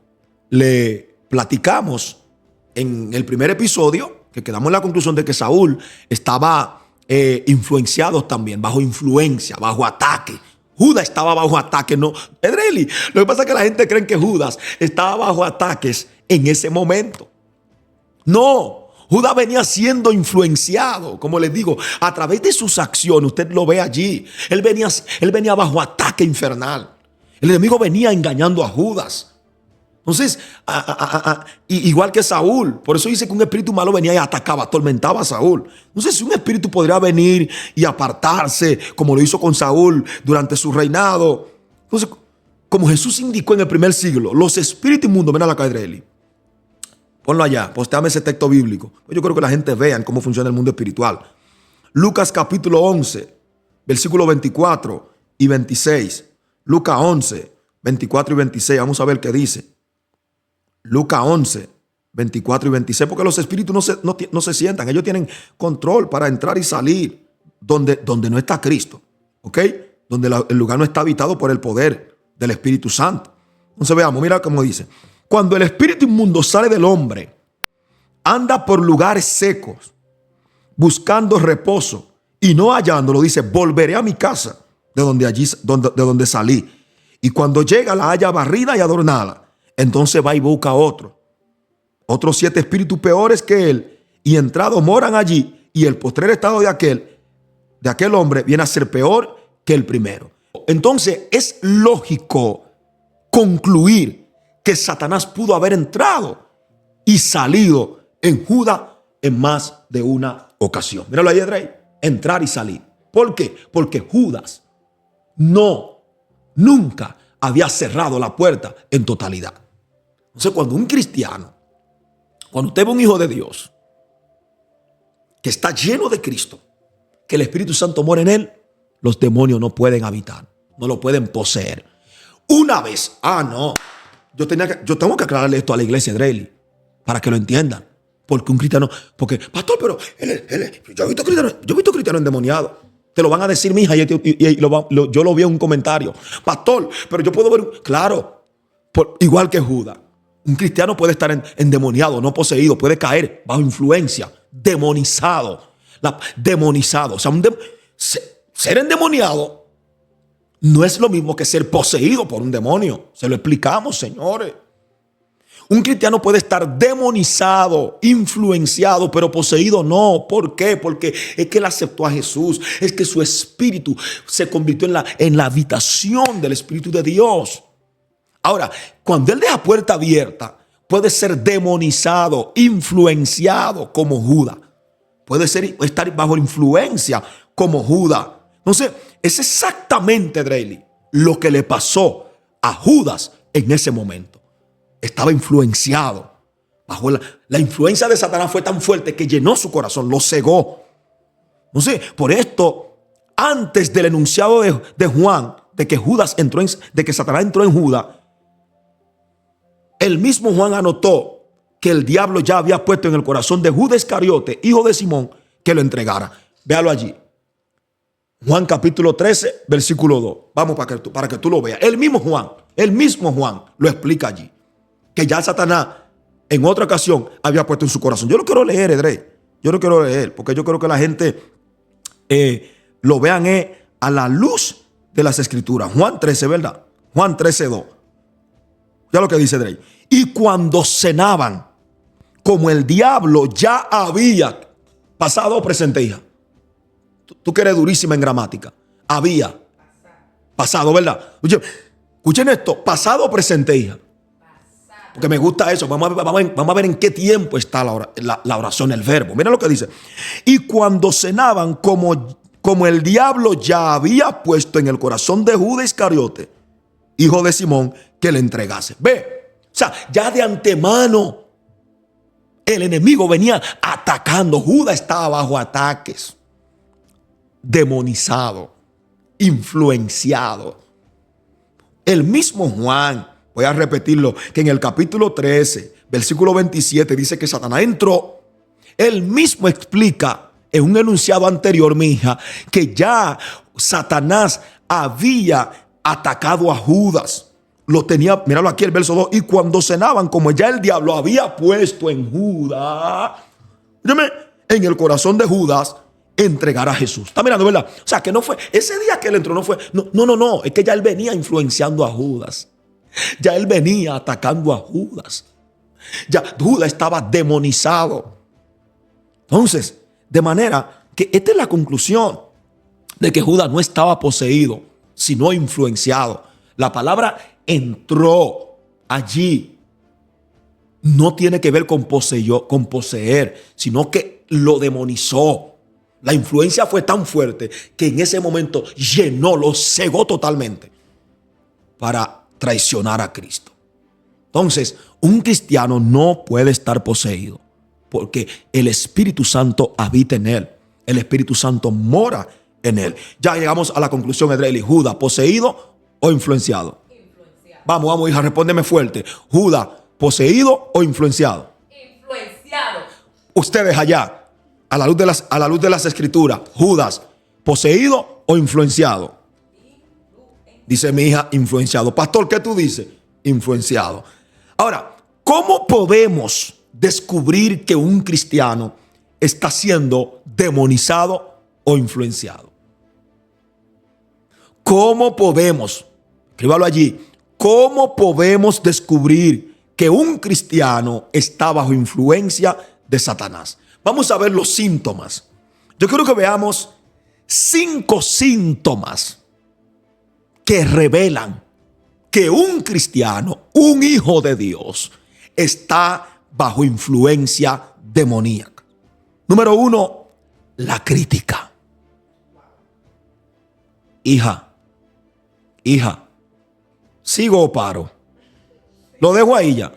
le platicamos en el primer episodio, que quedamos en la conclusión de que Saúl estaba influenciado también, bajo influencia, bajo ataque. Judas estaba bajo ataque, no. Edreli, lo que pasa es que la gente cree que Judas estaba bajo ataques en ese momento. No. Judas venía siendo influenciado, como les digo, a través de sus acciones. Usted lo ve allí. Él venía bajo ataque infernal. El enemigo venía engañando a Judas. Entonces, igual que Saúl, por eso dice que un espíritu malo venía y atacaba, atormentaba a Saúl. Entonces, si un espíritu podría venir y apartarse, como lo hizo con Saúl durante su reinado. Entonces, como Jesús indicó en el primer siglo, los espíritus inmundos, ven a la calle de Eli. Ponlo allá, posteame ese texto bíblico. Yo creo que la gente vea cómo funciona el mundo espiritual. Lucas capítulo 11, versículos 24 y 26. Lucas 11, 24 y 26. Vamos a ver qué dice. Lucas 11, 24 y 26. Porque los espíritus no se sientan. Ellos tienen control para entrar y salir donde no está Cristo. ¿Ok? Donde el lugar no está habitado por el poder del Espíritu Santo. Entonces veamos, mira cómo dice. Cuando el espíritu inmundo sale del hombre, anda por lugares secos, buscando reposo, y no hallándolo, dice, volveré a mi casa de donde salí. Y cuando llega, la halla barrida y adornada. Entonces va y busca otros 7 espíritus peores que él, y entrado moran allí, y el postrer estado de aquel hombre viene a ser peor que el primero. Entonces es lógico concluir que Satanás pudo haber entrado y salido en Judas en más de una ocasión. Míralo ahí, Edrey. Entrar y salir. ¿Por qué? Porque Judas nunca había cerrado la puerta en totalidad. Entonces, cuando un cristiano, cuando usted ve un hijo de Dios que está lleno de Cristo, que el Espíritu Santo mora en él, los demonios no pueden habitar, no lo pueden poseer. Una vez, no. Yo tengo que aclararle esto a la iglesia de Dreli para que lo entiendan. Porque un cristiano, pastor, pero yo he visto cristianos endemoniados. Te lo van a decir, mi hija, yo lo vi en un comentario. Pastor, pero yo puedo ver, claro, igual que Judas. Un cristiano puede estar endemoniado, no poseído, puede caer bajo influencia, demonizado. Demonizado. O sea, ser endemoniado no es lo mismo que ser poseído por un demonio. Se lo explicamos, señores. Un cristiano puede estar demonizado, influenciado, pero poseído no. ¿Por qué? Porque es que él aceptó a Jesús. Es que su espíritu se convirtió en la habitación del Espíritu de Dios. Ahora, cuando él deja puerta abierta, puede ser demonizado, influenciado como Judas. Puede estar bajo influencia como Judas. Entonces, es exactamente, Dreli, lo que le pasó a Judas en ese momento. Estaba influenciado Bajo la influencia de Satanás fue tan fuerte que llenó su corazón, lo cegó. Entonces, por esto, antes del enunciado de Juan, de que Satanás entró en Judas, el mismo Juan anotó que el diablo ya había puesto en el corazón de Judas Iscariote, hijo de Simón, que lo entregara. Véalo allí. Juan capítulo 13, versículo 2. Vamos para que tú lo veas. El mismo Juan lo explica allí. Que ya Satanás en otra ocasión había puesto en su corazón. Yo lo quiero leer, Edrey. Yo lo quiero leer porque yo creo que la gente lo vean a la luz de las escrituras. Juan 13, ¿verdad? Juan 13, 2. Ya lo que dice Edrey. Y cuando cenaban, como el diablo ya había pasado o presente, hija. Tú que eres durísima en gramática. Había pasado, ¿verdad? Escuchen esto. Pasado o presente, hija. Porque me gusta eso. Vamos a ver en qué tiempo está la oración, el verbo. Mira lo que dice. Y cuando cenaban, como el diablo ya había puesto en el corazón de Judas Iscariote, hijo de Simón, que le entregase. Ve. O sea, ya de antemano el enemigo venía atacando. Judas estaba bajo ataques. Demonizado. Influenciado. El mismo Juan, voy a repetirlo, que en el capítulo 13, versículo 27, dice que Satanás entró. Él mismo explica en un enunciado anterior, mi hija, que ya Satanás había atacado a Judas. Lo tenía, míralo aquí el verso 2. Y cuando cenaban, como ya el diablo había puesto en Judas, en el corazón de Judas, entregar a Jesús. ¿Está mirando, verdad? O sea, que no fue ese día que él entró, no fue. No. Es que ya él venía influenciando a Judas. Ya él venía atacando a Judas. Ya Judas estaba demonizado. Entonces, de manera que esta es la conclusión de que Judas no estaba poseído, sino influenciado. La palabra entró allí no tiene que ver con poseer, sino que lo demonizó. La influencia fue tan fuerte que en ese momento lo cegó totalmente para traicionar a Cristo. Entonces, un cristiano no puede estar poseído porque el Espíritu Santo habita en él. El Espíritu Santo mora en él. Ya llegamos a la conclusión, Edrey. Judas, ¿poseído o influenciado? Vamos, hija, respóndeme fuerte. Judas, ¿poseído o influenciado? Influenciado. Ustedes allá, a la luz de las escrituras, Judas, ¿poseído o influenciado? Dice mi hija, influenciado. Pastor, ¿qué tú dices? Influenciado. Ahora, ¿cómo podemos descubrir que un cristiano está siendo demonizado o influenciado? ¿Cómo podemos? Escríbalo allí. ¿Cómo podemos descubrir que un cristiano está bajo influencia de Satanás? Vamos a ver los síntomas. Yo quiero que veamos 5 síntomas que revelan que un cristiano, un hijo de Dios, está bajo influencia demoníaca. Número 1, la crítica. Hija, ¿sigo o paro? Lo dejo ahí ya.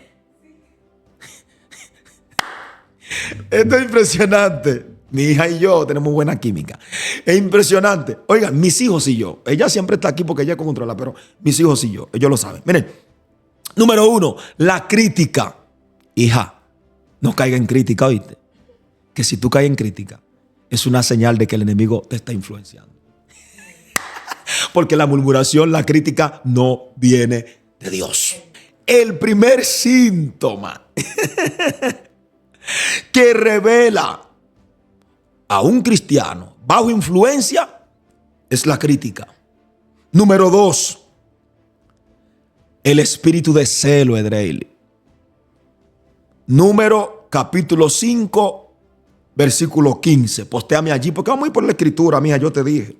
Esto es impresionante. Mi hija y yo tenemos buena química. Es impresionante. Oigan, mis hijos y yo. Ella siempre está aquí porque ella controla, pero mis hijos y yo, ellos lo saben. Miren, número 1, la crítica. Hija, no caiga en crítica, ¿oíste? Que si tú caes en crítica, es una señal de que el enemigo te está influenciando. Porque la murmuración, la crítica no viene de Dios. El primer síntoma que revela a un cristiano bajo influencia es la crítica. Número 2, el espíritu de celo, Edreili. Número capítulo 5, versículo 15. Postéame allí porque vamos a ir por la escritura, mija, yo te dije.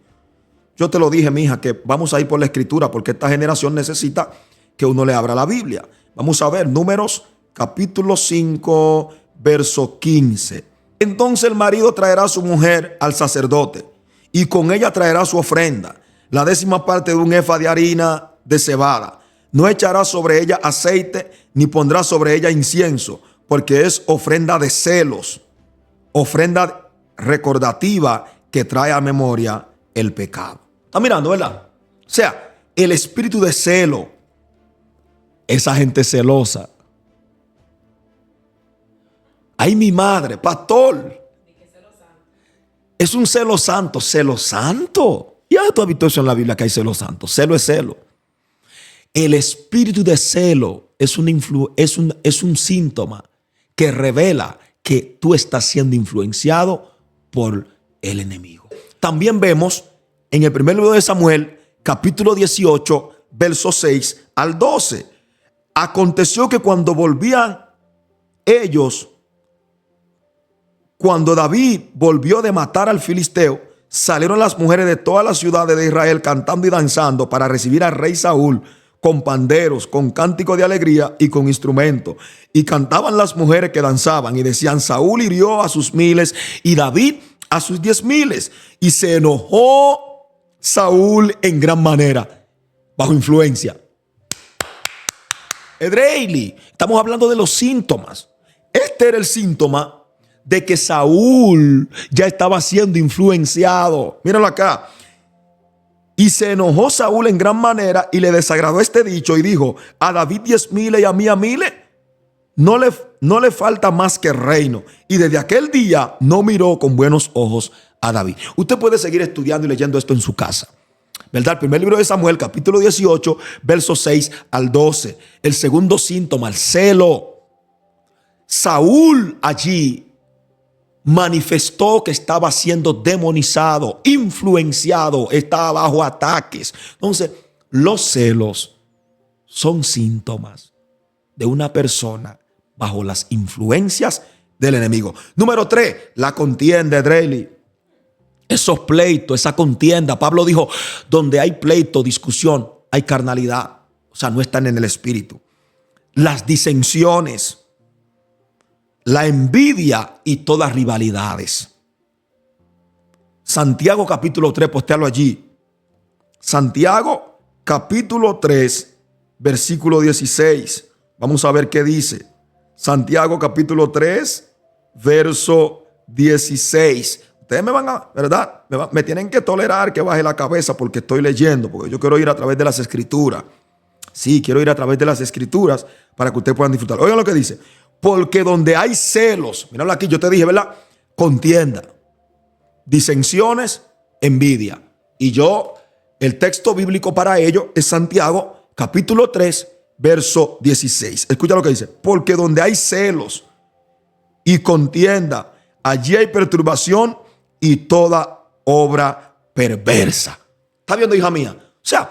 Yo te lo dije, mija, que vamos a ir por la escritura porque esta generación necesita que uno le abra la Biblia. Vamos a ver Números capítulo 5, verso 15. Entonces el marido traerá a su mujer al sacerdote y con ella traerá su ofrenda, la 10ª parte de un efa de harina de cebada. No echará sobre ella aceite ni pondrá sobre ella incienso, porque es ofrenda de celos, ofrenda recordativa que trae a memoria el pecado. ¿Está mirando, verdad? O sea, el espíritu de celo, esa gente celosa. Ay, mi madre, pastor, es un celo santo. Celo santo. Ya tú has visto eso en la Biblia, que hay celo santo. Celo es celo. El espíritu de celo es un síntoma que revela que tú estás siendo influenciado por el enemigo. También vemos en el primer libro de Samuel, capítulo 18, versos 6 al 12. Aconteció que cuando volvían ellos, cuando David volvió de matar al filisteo, salieron las mujeres de todas las ciudades de Israel cantando y danzando para recibir al rey Saúl con panderos, con cántico de alegría y con instrumentos. Y cantaban las mujeres que danzaban y decían: Saúl hirió a sus miles y David a sus 10,000. Y se enojó Saúl en gran manera, bajo influencia. Edreili, estamos hablando de los síntomas. Este era el síntoma de que Saúl ya estaba siendo influenciado. Míralo acá. Y se enojó Saúl en gran manera y le desagradó este dicho y dijo: a David 10,000 y a mí a 1,000. No le falta más que reino. Y desde aquel día no miró con buenos ojos a David. Usted puede seguir estudiando y leyendo esto en su casa, ¿verdad? El primer libro de Samuel, capítulo 18, versos 6 al 12. El segundo síntoma, el celo. Saúl allí manifestó que estaba siendo demonizado, influenciado, estaba bajo ataques. Entonces, los celos son síntomas de una persona bajo las influencias del enemigo. Número 3, la contienda, Edreili. Esos pleitos, esa contienda. Pablo dijo: donde hay pleito, discusión, hay carnalidad. O sea, no están en el espíritu. Las disensiones, la envidia y todas rivalidades. Santiago capítulo 3, postealo allí. Santiago capítulo 3, versículo 16. Vamos a ver qué dice. Santiago capítulo 3, verso 16. Ustedes me van a, ¿verdad? Me tienen que tolerar que baje la cabeza porque estoy leyendo, porque yo quiero ir a través de las escrituras. Sí, quiero ir a través de las escrituras para que ustedes puedan disfrutar. Oigan lo que dice. Porque donde hay celos, míralo aquí, yo te dije, ¿verdad? Contienda, disensiones, envidia. Y el texto bíblico para ello es Santiago, capítulo 3, verso 16. Escucha lo que dice. Porque donde hay celos y contienda, allí hay perturbación y toda obra perversa. ¿Está viendo, hija mía? O sea,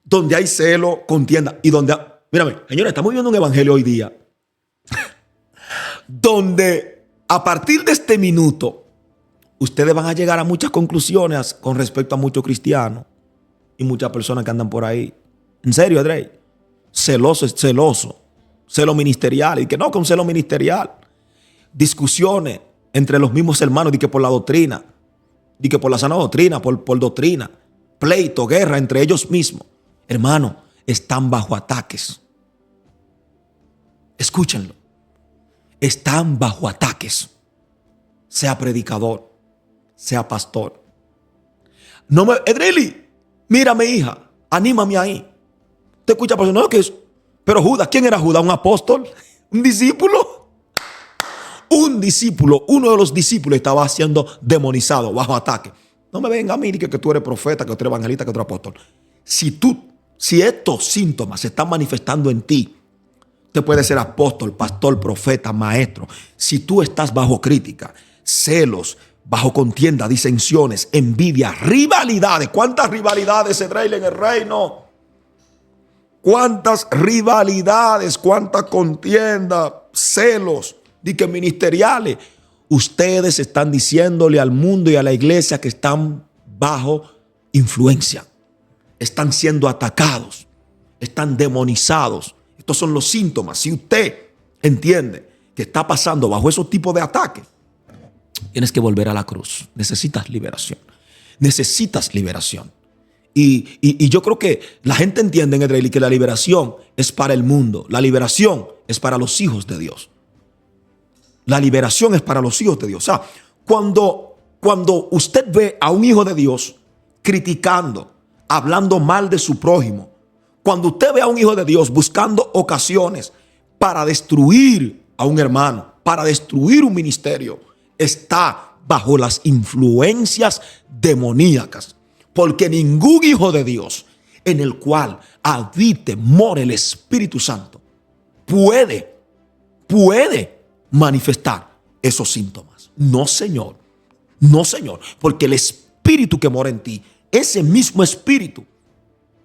donde hay celo, contienda y donde... Mírame, señores, estamos viviendo un evangelio hoy día donde a partir de este minuto ustedes van a llegar a muchas conclusiones con respecto a muchos cristianos y muchas personas que andan por ahí. En serio, André, celoso es celoso, celo ministerial, y que no, con celo ministerial, discusiones entre los mismos hermanos, y que por la doctrina, y que por la sana doctrina, por doctrina, pleito, guerra entre ellos mismos. Hermano, están bajo ataques. Escúchenlo. Están bajo ataques. Sea predicador, sea pastor. No me, Edreili, mírame, hija, anímame ahí. Te escucha, pero no, ¿qué es? Pero Judas, ¿quién era Judas? ¿Un apóstol? ¿Un discípulo? Un discípulo, uno de los discípulos estaba siendo demonizado, bajo ataque. No me venga a mí que tú eres profeta, que tú eres evangelista, que tú eres apóstol. Si estos síntomas se están manifestando en ti, usted puede ser apóstol, pastor, profeta, maestro. Si tú estás bajo crítica, celos, bajo contienda, disensiones, envidia, rivalidades. ¿Cuántas rivalidades se traen en el reino? ¿Cuántas rivalidades? ¿Cuánta contienda? Celos, dique ministeriales. Ustedes están diciéndole al mundo y a la iglesia que están bajo influencia. Están siendo atacados. Están demonizados. Estos son los síntomas. Si usted entiende que está pasando bajo esos tipos de ataques, tienes que volver a la cruz. Necesitas liberación. Necesitas liberación. Y yo creo que la gente entiende en Edreili que la liberación es para el mundo. La liberación es para los hijos de Dios. La liberación es para los hijos de Dios. O sea, cuando usted ve a un hijo de Dios criticando, hablando mal de su prójimo, cuando usted ve a un hijo de Dios buscando ocasiones para destruir a un hermano, para destruir un ministerio, está bajo las influencias demoníacas. Porque ningún hijo de Dios en el cual habite, more el Espíritu Santo, puede manifestar esos síntomas. No, Señor. No, Señor. Porque el Espíritu que mora en ti, ese mismo Espíritu,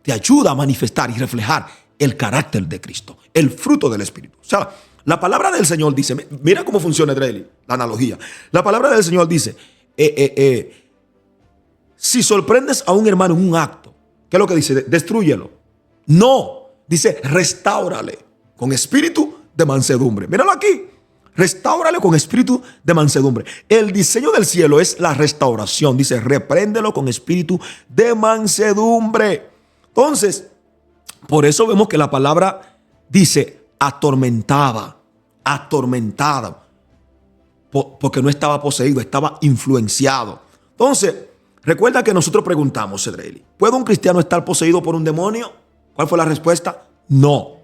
te ayuda a manifestar y reflejar el carácter de Cristo, el fruto del Espíritu. O sea, la palabra del Señor dice, mira cómo funciona, Edreli, la analogía. La palabra del Señor dice, si sorprendes a un hermano en un acto, ¿qué es lo que dice? Destrúyelo. No, dice, restáurale con espíritu de mansedumbre. Míralo aquí. Restáurale con espíritu de mansedumbre. El diseño del cielo es la restauración. Dice, repréndelo con espíritu de mansedumbre. Entonces, por eso vemos que la palabra dice atormentada, porque no estaba poseído, estaba influenciado. Entonces, recuerda que nosotros preguntamos, Edreli, ¿puede un cristiano estar poseído por un demonio? ¿Cuál fue la respuesta? No.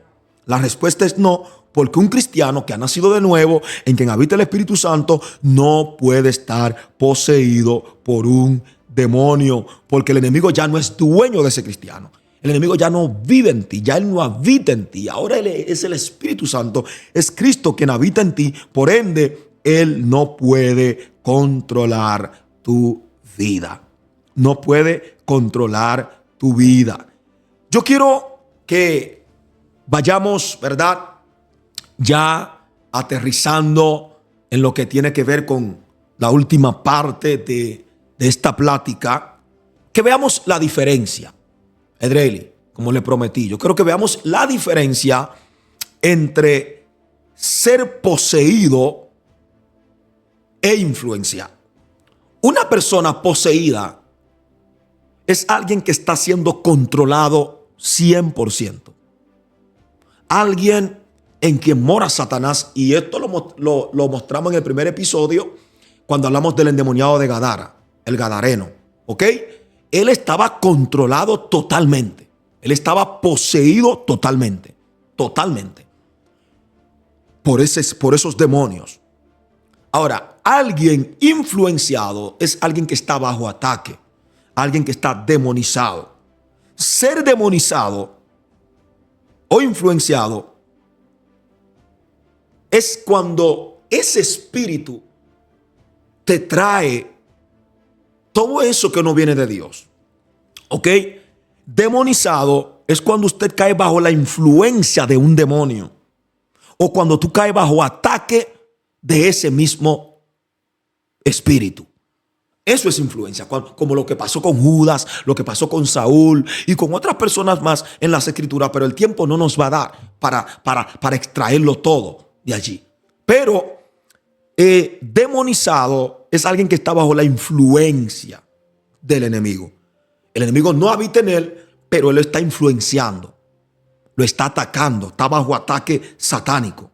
La respuesta es no, porque un cristiano que ha nacido de nuevo, en quien habita el Espíritu Santo, no puede estar poseído por un demonio, porque el enemigo ya no es dueño de ese cristiano. El enemigo ya no vive en ti, ya él no habita en ti. Ahora él es el Espíritu Santo, es Cristo quien habita en ti. Por ende, él no puede controlar tu vida. No puede controlar tu vida. Yo quiero que vayamos, ¿verdad?, ya aterrizando en lo que tiene que ver con la última parte de esta plática, que veamos la diferencia. Edreli, como le prometí, yo quiero que veamos la diferencia entre ser poseído e influenciado. Una persona poseída es alguien que está siendo controlado 100%. Alguien en quien mora Satanás, y esto lo mostramos en el primer episodio cuando hablamos del endemoniado de Gadara, el gadareno, ¿ok? Él estaba controlado totalmente. Él estaba poseído totalmente. Por esos demonios. Ahora, alguien influenciado es alguien que está bajo ataque. Alguien que está demonizado. Ser demonizado o influenciado es cuando ese espíritu te trae todo eso que no viene de Dios. ¿Ok? Demonizado es cuando usted cae bajo la influencia de un demonio. O cuando tú caes bajo ataque de ese mismo espíritu. Eso es influencia. Como lo que pasó con Judas, lo que pasó con Saúl y con otras personas más en las Escrituras. Pero el tiempo no nos va a dar para extraerlo todo de allí. Pero demonizado es alguien que está bajo la influencia del enemigo. El enemigo no habita en él, pero él lo está influenciando, lo está atacando, está bajo ataque satánico.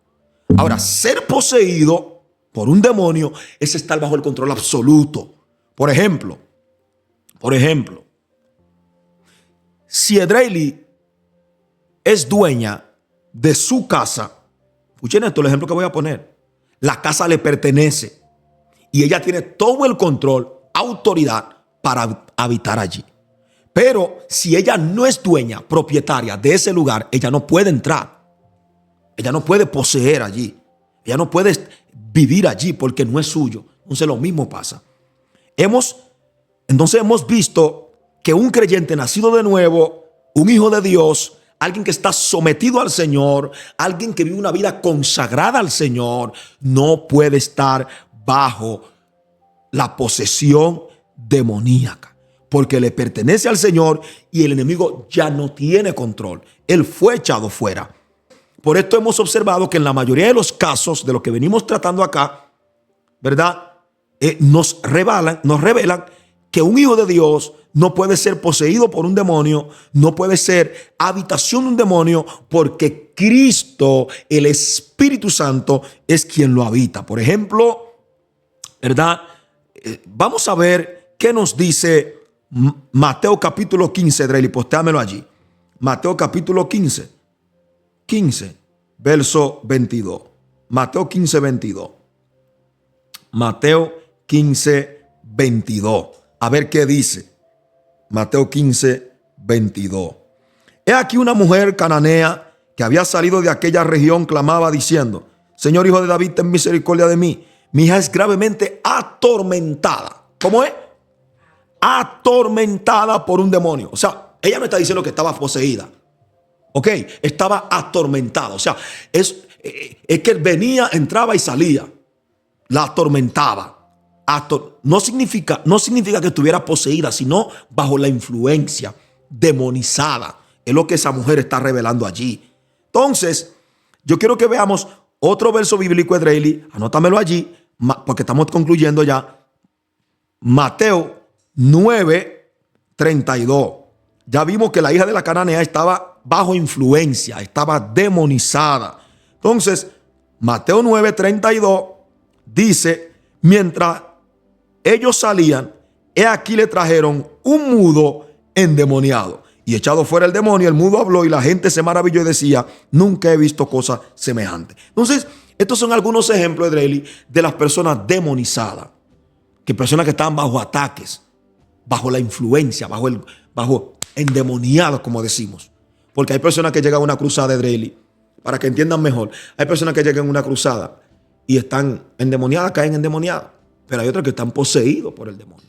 Ahora, ser poseído por un demonio es estar bajo el control absoluto. Por ejemplo, si Edreli es dueña de su casa, escuchen esto, el ejemplo que voy a poner. La casa le pertenece y ella tiene todo el control, autoridad para habitar allí. Pero si ella no es dueña, propietaria de ese lugar, ella no puede entrar. Ella no puede poseer allí. Ella no puede vivir allí porque no es suyo. Entonces lo mismo pasa. Entonces hemos visto que un creyente nacido de nuevo, un hijo de Dios, alguien que está sometido al Señor, alguien que vive una vida consagrada al Señor, no puede estar bajo la posesión demoníaca, porque le pertenece al Señor y el enemigo ya no tiene control. Él fue echado fuera. Por esto hemos observado que en la mayoría de los casos de lo que venimos tratando acá, ¿verdad?, nos revelan que un hijo de Dios no puede ser poseído por un demonio, no puede ser habitación de un demonio, porque Cristo, el Espíritu Santo, es quien lo habita. Por ejemplo, ¿verdad? Vamos a ver qué nos dice Mateo capítulo 15, Dreli, postéamelo allí. Mateo capítulo 15, verso 22. Mateo 15, 22. Mateo 15, 22. A ver qué dice. Mateo 15, 22. He aquí una mujer cananea que había salido de aquella región, clamaba diciendo: Señor, hijo de David, ten misericordia de mí. Mi hija es gravemente atormentada. ¿Cómo es? Atormentada por un demonio. O sea, ella no está diciendo que estaba poseída. Ok, estaba atormentada. O sea, es que venía, entraba y salía. La atormentaba. No significa que estuviera poseída, sino bajo la influencia, demonizada. Es lo que esa mujer está revelando allí. Entonces, yo quiero que veamos otro verso bíblico, Edreili. Anótamelo allí, porque estamos concluyendo ya. Mateo 9, 32. Ya vimos que la hija de la cananea estaba bajo influencia, estaba demonizada. Entonces, Mateo 9, 32 dice: mientras ellos salían, he aquí le trajeron un mudo endemoniado. Y echado fuera el demonio, el mudo habló y la gente se maravilló y decía: nunca he visto cosa semejante. Entonces, estos son algunos ejemplos, Edreili, de las personas demonizadas. Que personas que estaban bajo ataques, bajo la influencia, bajo endemoniados, como decimos. Porque hay personas que llegan a una cruzada, Edreili, para que entiendan mejor. Hay personas que llegan a una cruzada y están endemoniadas, caen endemoniadas. Pero hay otros que están poseídos por el demonio.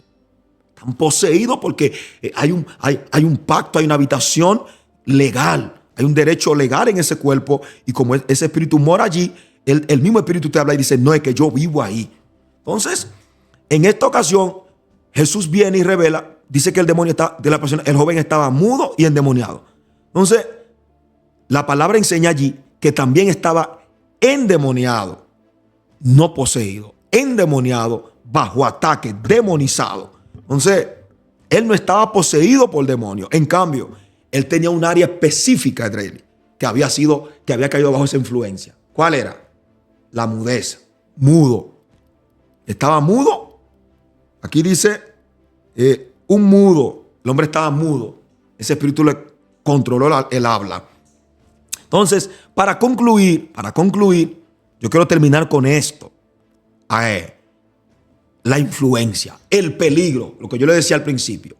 Están poseídos porque hay un pacto, hay una habitación legal. Hay un derecho legal en ese cuerpo. Y como ese espíritu mora allí, el mismo espíritu te habla y dice: no, es que yo vivo ahí. Entonces, en esta ocasión, Jesús viene y revela, dice que el demonio está de la persona, el joven estaba mudo y endemoniado. Entonces, la palabra enseña allí que también estaba endemoniado, no poseído, endemoniado, bajo ataque, demonizado. Entonces, él no estaba poseído por demonio. En cambio, él tenía un área específica, Edreili, que había caído bajo esa influencia. ¿Cuál era? La mudez. Mudo. Estaba mudo. Aquí dice un mudo. El hombre estaba mudo. Ese espíritu le controló el habla. Entonces, para concluir, yo quiero terminar con esto. La influencia, el peligro, lo que yo le decía al principio,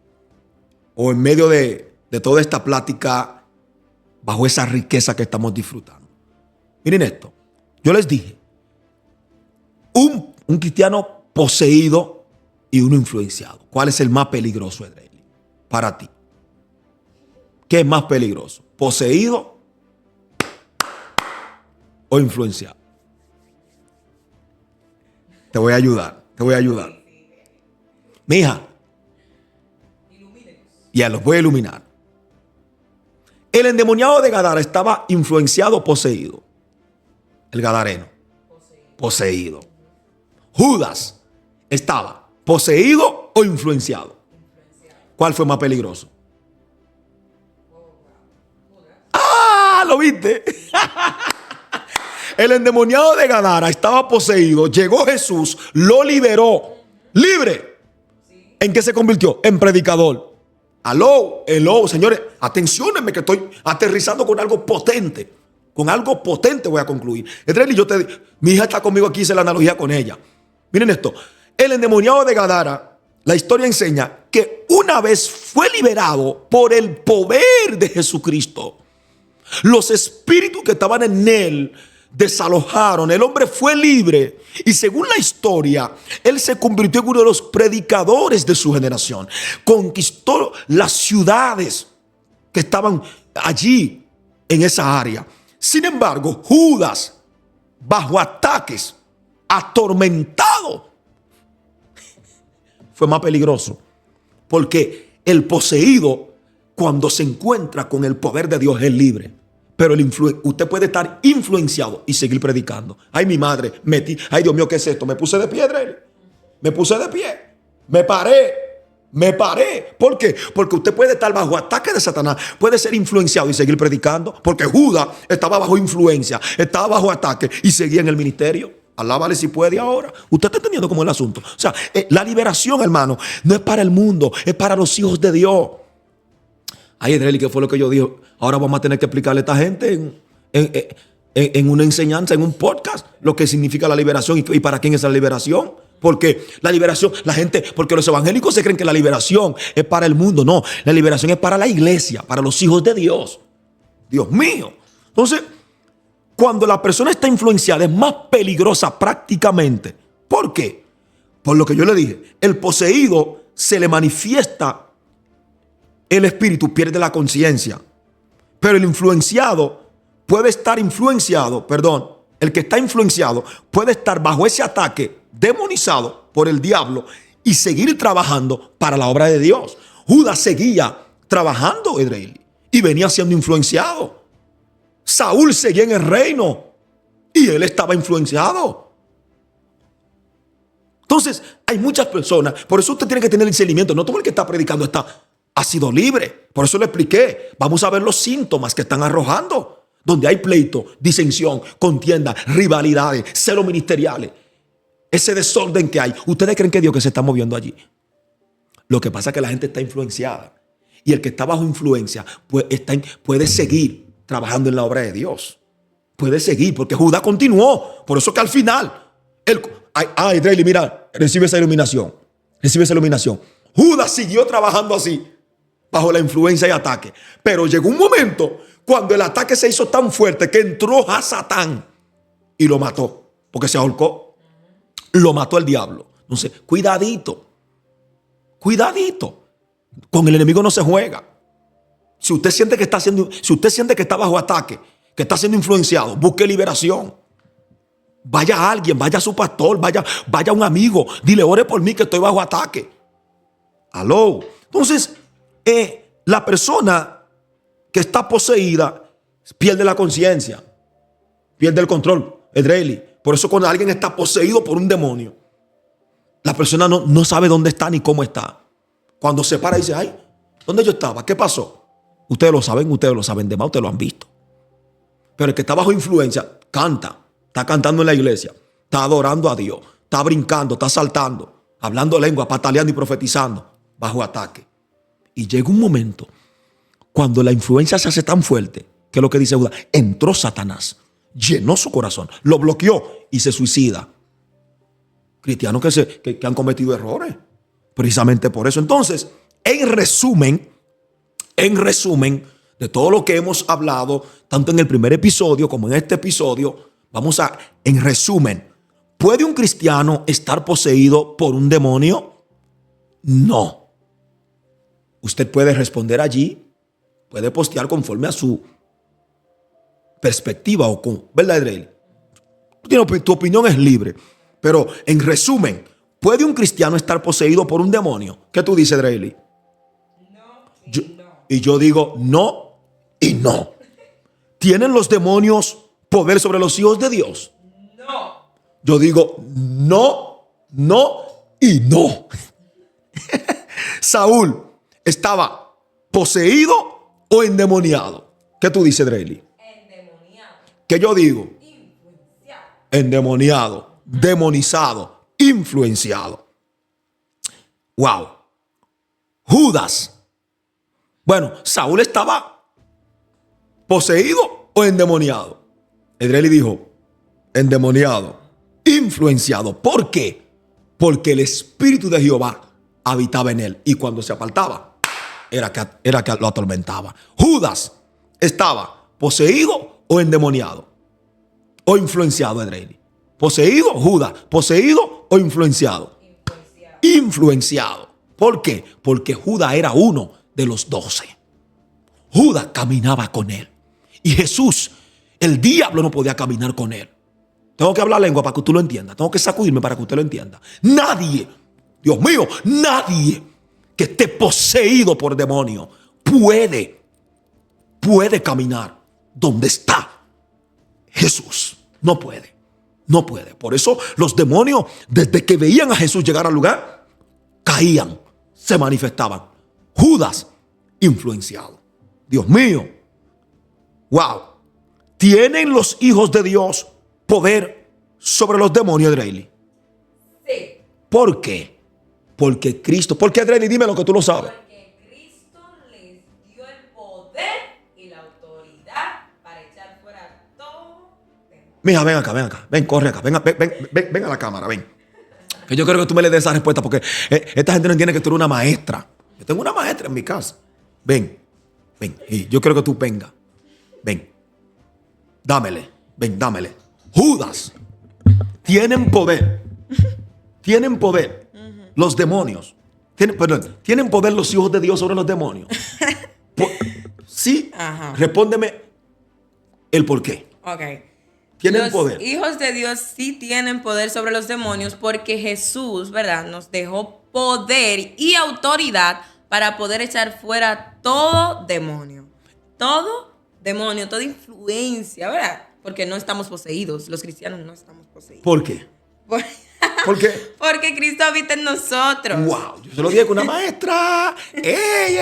o en medio de toda esta plática, bajo esa riqueza que estamos disfrutando. Miren esto, yo les dije, un cristiano poseído y uno influenciado. ¿Cuál es el más peligroso, Edreili, para ti? ¿Qué es más peligroso? ¿Poseído o influenciado? Te voy a ayudar. Mi hija, ya los voy a iluminar. El endemoniado de Gadara estaba influenciado o poseído. El gadareno, poseído. Judas estaba poseído o influenciado. ¿Cuál fue más peligroso? ¡Ah! ¿Lo viste? El endemoniado de Gadara estaba poseído. Llegó Jesús, lo liberó. Libre. ¿En qué se convirtió? En predicador. Aló, señores, atenciónenme que estoy aterrizando con algo potente. Con algo potente voy a concluir. Edreili, mi hija está conmigo aquí, hice la analogía con ella. Miren esto. El endemoniado de Gadara, la historia enseña que una vez fue liberado por el poder de Jesucristo, los espíritus que estaban en él desalojaron, el hombre fue libre y según la historia, él se convirtió en uno de los predicadores de su generación. Conquistó las ciudades que estaban allí en esa área. Sin embargo, Judas, bajo ataques, atormentado, fue más peligroso, porque el poseído, cuando se encuentra con el poder de Dios, es libre. Pero usted puede estar influenciado y seguir predicando. Ay, mi madre, ay, Dios mío, ¿qué es esto? Me puse de pie, Edreili. Me puse de pie. Me paré. Me paré. ¿Por qué? Porque usted puede estar bajo ataque de Satanás, puede ser influenciado y seguir predicando, porque Judas estaba bajo influencia, estaba bajo ataque y seguía en el ministerio. Alábale si puede ahora. Usted está entendiendo cómo es el asunto. O sea, la liberación, hermano, no es para el mundo, es para los hijos de Dios. Ay, Edreli, ¿qué fue lo que yo dije? Ahora vamos a tener que explicarle a esta gente en una enseñanza, en un podcast, lo que significa la liberación y para quién es la liberación. Porque la liberación, la gente, porque los evangélicos se creen que la liberación es para el mundo. No, la liberación es para la iglesia, para los hijos de Dios. Dios mío. Entonces, cuando la persona está influenciada es más peligrosa prácticamente. ¿Por qué? Por lo que yo le dije, el poseído se le manifiesta el espíritu, pierde la conciencia. Pero el influenciado puede estar influenciado, perdón, el que está influenciado puede estar bajo ese ataque demonizado por el diablo y seguir trabajando para la obra de Dios. Judas seguía trabajando, Edreli, y venía siendo influenciado. Saúl seguía en el reino y él estaba influenciado. Entonces, hay muchas personas, por eso usted tiene que tener discernimiento. No todo el que está predicando ha sido libre. Por eso le expliqué. Vamos a ver los síntomas que están arrojando. Donde hay pleito, disensión, contienda, rivalidades, celos ministeriales. Ese desorden que hay. ¿Ustedes creen que Dios que se está moviendo allí? Lo que pasa es que la gente está influenciada. Y el que está bajo influencia puede seguir trabajando en la obra de Dios. Puede seguir, porque Judá continuó. Por eso que al final, Edreli, mira, recibe esa iluminación. Recibe esa iluminación. Judas siguió trabajando así, bajo la influencia y ataque. Pero llegó un momento cuando el ataque se hizo tan fuerte que entró a Satán y lo mató, porque se ahorcó. Lo mató el diablo. Entonces, cuidadito. Con el enemigo no se juega. Si usted siente que está bajo ataque, que está siendo influenciado, busque liberación. Vaya a alguien, vaya a su pastor, vaya a un amigo, dile, ore por mí que estoy bajo ataque. Aló. Entonces, la persona que está poseída pierde la conciencia, pierde el control. Edreli. Por eso cuando alguien está poseído por un demonio, la persona no sabe dónde está ni cómo está. Cuando se para y dice, ay, ¿dónde yo estaba? ¿Qué pasó? Ustedes lo saben de más, ustedes lo han visto. Pero el que está bajo influencia canta, está cantando en la iglesia, está adorando a Dios, está brincando, está saltando, hablando lengua, pataleando y profetizando, bajo ataque. Y llega un momento cuando la influencia se hace tan fuerte, que es lo que dice Judas, entró Satanás, llenó su corazón, lo bloqueó y se suicida. Cristianos que han cometido errores, precisamente por eso. Entonces, en resumen, de todo lo que hemos hablado, tanto en el primer episodio como en este episodio, en resumen, ¿puede un cristiano estar poseído por un demonio? No. Usted puede responder allí, puede postear conforme a su perspectiva o con, ¿verdad, Edreli? Tu opinión es libre, pero en resumen, ¿puede un cristiano estar poseído por un demonio? ¿Qué tú dices, Edreli? Y yo digo no y no. ¿Tienen los demonios poder sobre los hijos de Dios? No. Yo digo no y no. Saúl estaba poseído o endemoniado. ¿Qué tú dices, Edreli? Endemoniado. ¿Qué yo digo? Influenciado. Endemoniado, demonizado, influenciado. Wow. Judas. Bueno, Saúl estaba poseído o endemoniado. Edreli dijo endemoniado, influenciado. ¿Por qué? Porque el Espíritu de Jehová habitaba en él y cuando se apartaba era que lo atormentaba. Judas estaba poseído o endemoniado o influenciado, Edreli. Poseído, Judas, poseído o influenciado. Influenciado. ¿Por qué? Porque Judas era uno de los 12. Judas caminaba con él. Y Jesús, el diablo no podía caminar con él. Tengo que hablar lengua para que tú lo entiendas. Tengo que sacudirme para que usted lo entienda. Nadie, Dios mío, nadie que esté poseído por demonio puede caminar donde está Jesús. No puede. Por eso los demonios, desde que veían a Jesús llegar al lugar, caían, se manifestaban. Judas, influenciado. Dios mío. Wow. ¿Tienen los hijos de Dios poder sobre los demonios, Dreyli? Sí. ¿Por qué? Porque Cristo. ¿Por qué, Dreyli? Dime lo que tú lo sabes. Porque Cristo les dio el poder y la autoridad para echar fuera todo demonio. Mija, ven acá, ven acá. Ven, corre acá. Ven a la cámara, ven. Que yo creo que tú me le des esa respuesta porque esta gente no entiende que tú eres una maestra. Yo tengo una maestra en mi casa. Ven. Y yo creo que tú venga. Ven. Dámele. Judas. Tienen poder. Tienen poder los demonios. Tienen poder los hijos de Dios sobre los demonios. Sí. Ajá. Respóndeme el por qué. Ok. Tienen Los poder. hijos de Dios sí tienen poder sobre los demonios porque Jesús, ¿verdad?, nos dejó poder y autoridad para poder echar fuera todo demonio. Todo demonio, toda influencia, ¿verdad? Porque no estamos poseídos. Los cristianos no estamos poseídos. ¿Por qué? ¿Por qué? Porque Cristo habita en nosotros. Wow, yo se lo dije con una maestra. ¡Ey!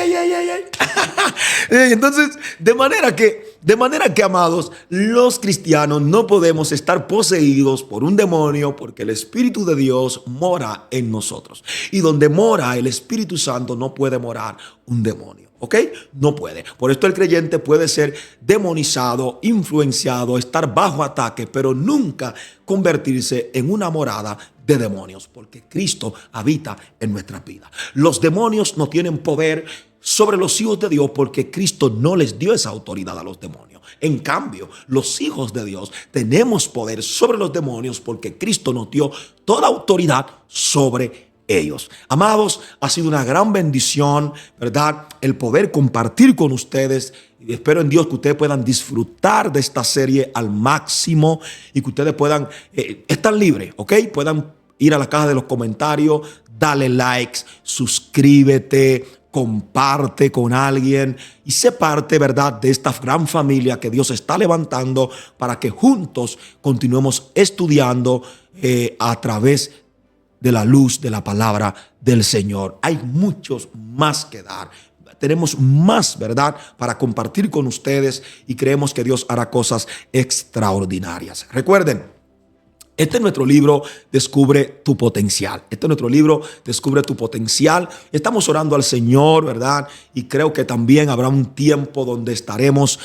Entonces, de manera que, amados, los cristianos no podemos estar poseídos por un demonio porque el Espíritu de Dios mora en nosotros. Y donde mora el Espíritu Santo no puede morar un demonio. ¿Ok? No puede. Por esto el creyente puede ser demonizado, influenciado, estar bajo ataque, pero nunca convertirse en una morada de demonios, porque Cristo habita en nuestra vida. Los demonios no tienen poder sobre los hijos de Dios porque Cristo no les dio esa autoridad a los demonios. En cambio, los hijos de Dios tenemos poder sobre los demonios porque Cristo nos dio toda autoridad sobre ellos. Amados, ha sido una gran bendición, ¿verdad?, el poder compartir con ustedes. Y espero en Dios que ustedes puedan disfrutar de esta serie al máximo y que ustedes puedan, están libres, ¿ok? Puedan ir a la caja de los comentarios, dale likes, suscríbete, comparte con alguien y sé parte, ¿verdad?, de esta gran familia que Dios está levantando para que juntos continuemos estudiando a través de la luz de la palabra del Señor. Hay muchos más que dar. Tenemos más, ¿verdad?, para compartir con ustedes y creemos que Dios hará cosas extraordinarias. Recuerden, este es nuestro libro, Descubre tu Potencial. Este es nuestro libro, Descubre tu Potencial. Estamos orando al Señor, ¿verdad? Y creo que también habrá un tiempo donde estaremos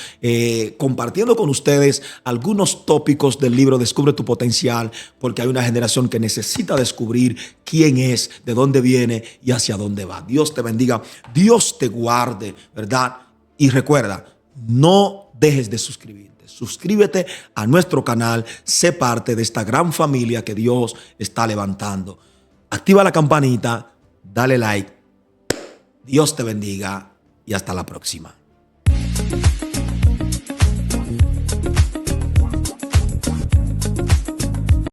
compartiendo con ustedes algunos tópicos del libro Descubre tu Potencial, porque hay una generación que necesita descubrir quién es, de dónde viene y hacia dónde va. Dios te bendiga, Dios te guarde, ¿verdad? Y recuerda, no dejes de suscribirte. Suscríbete a nuestro canal, sé parte de esta gran familia que Dios está levantando. Activa la campanita, dale like. Dios te bendiga y hasta la próxima.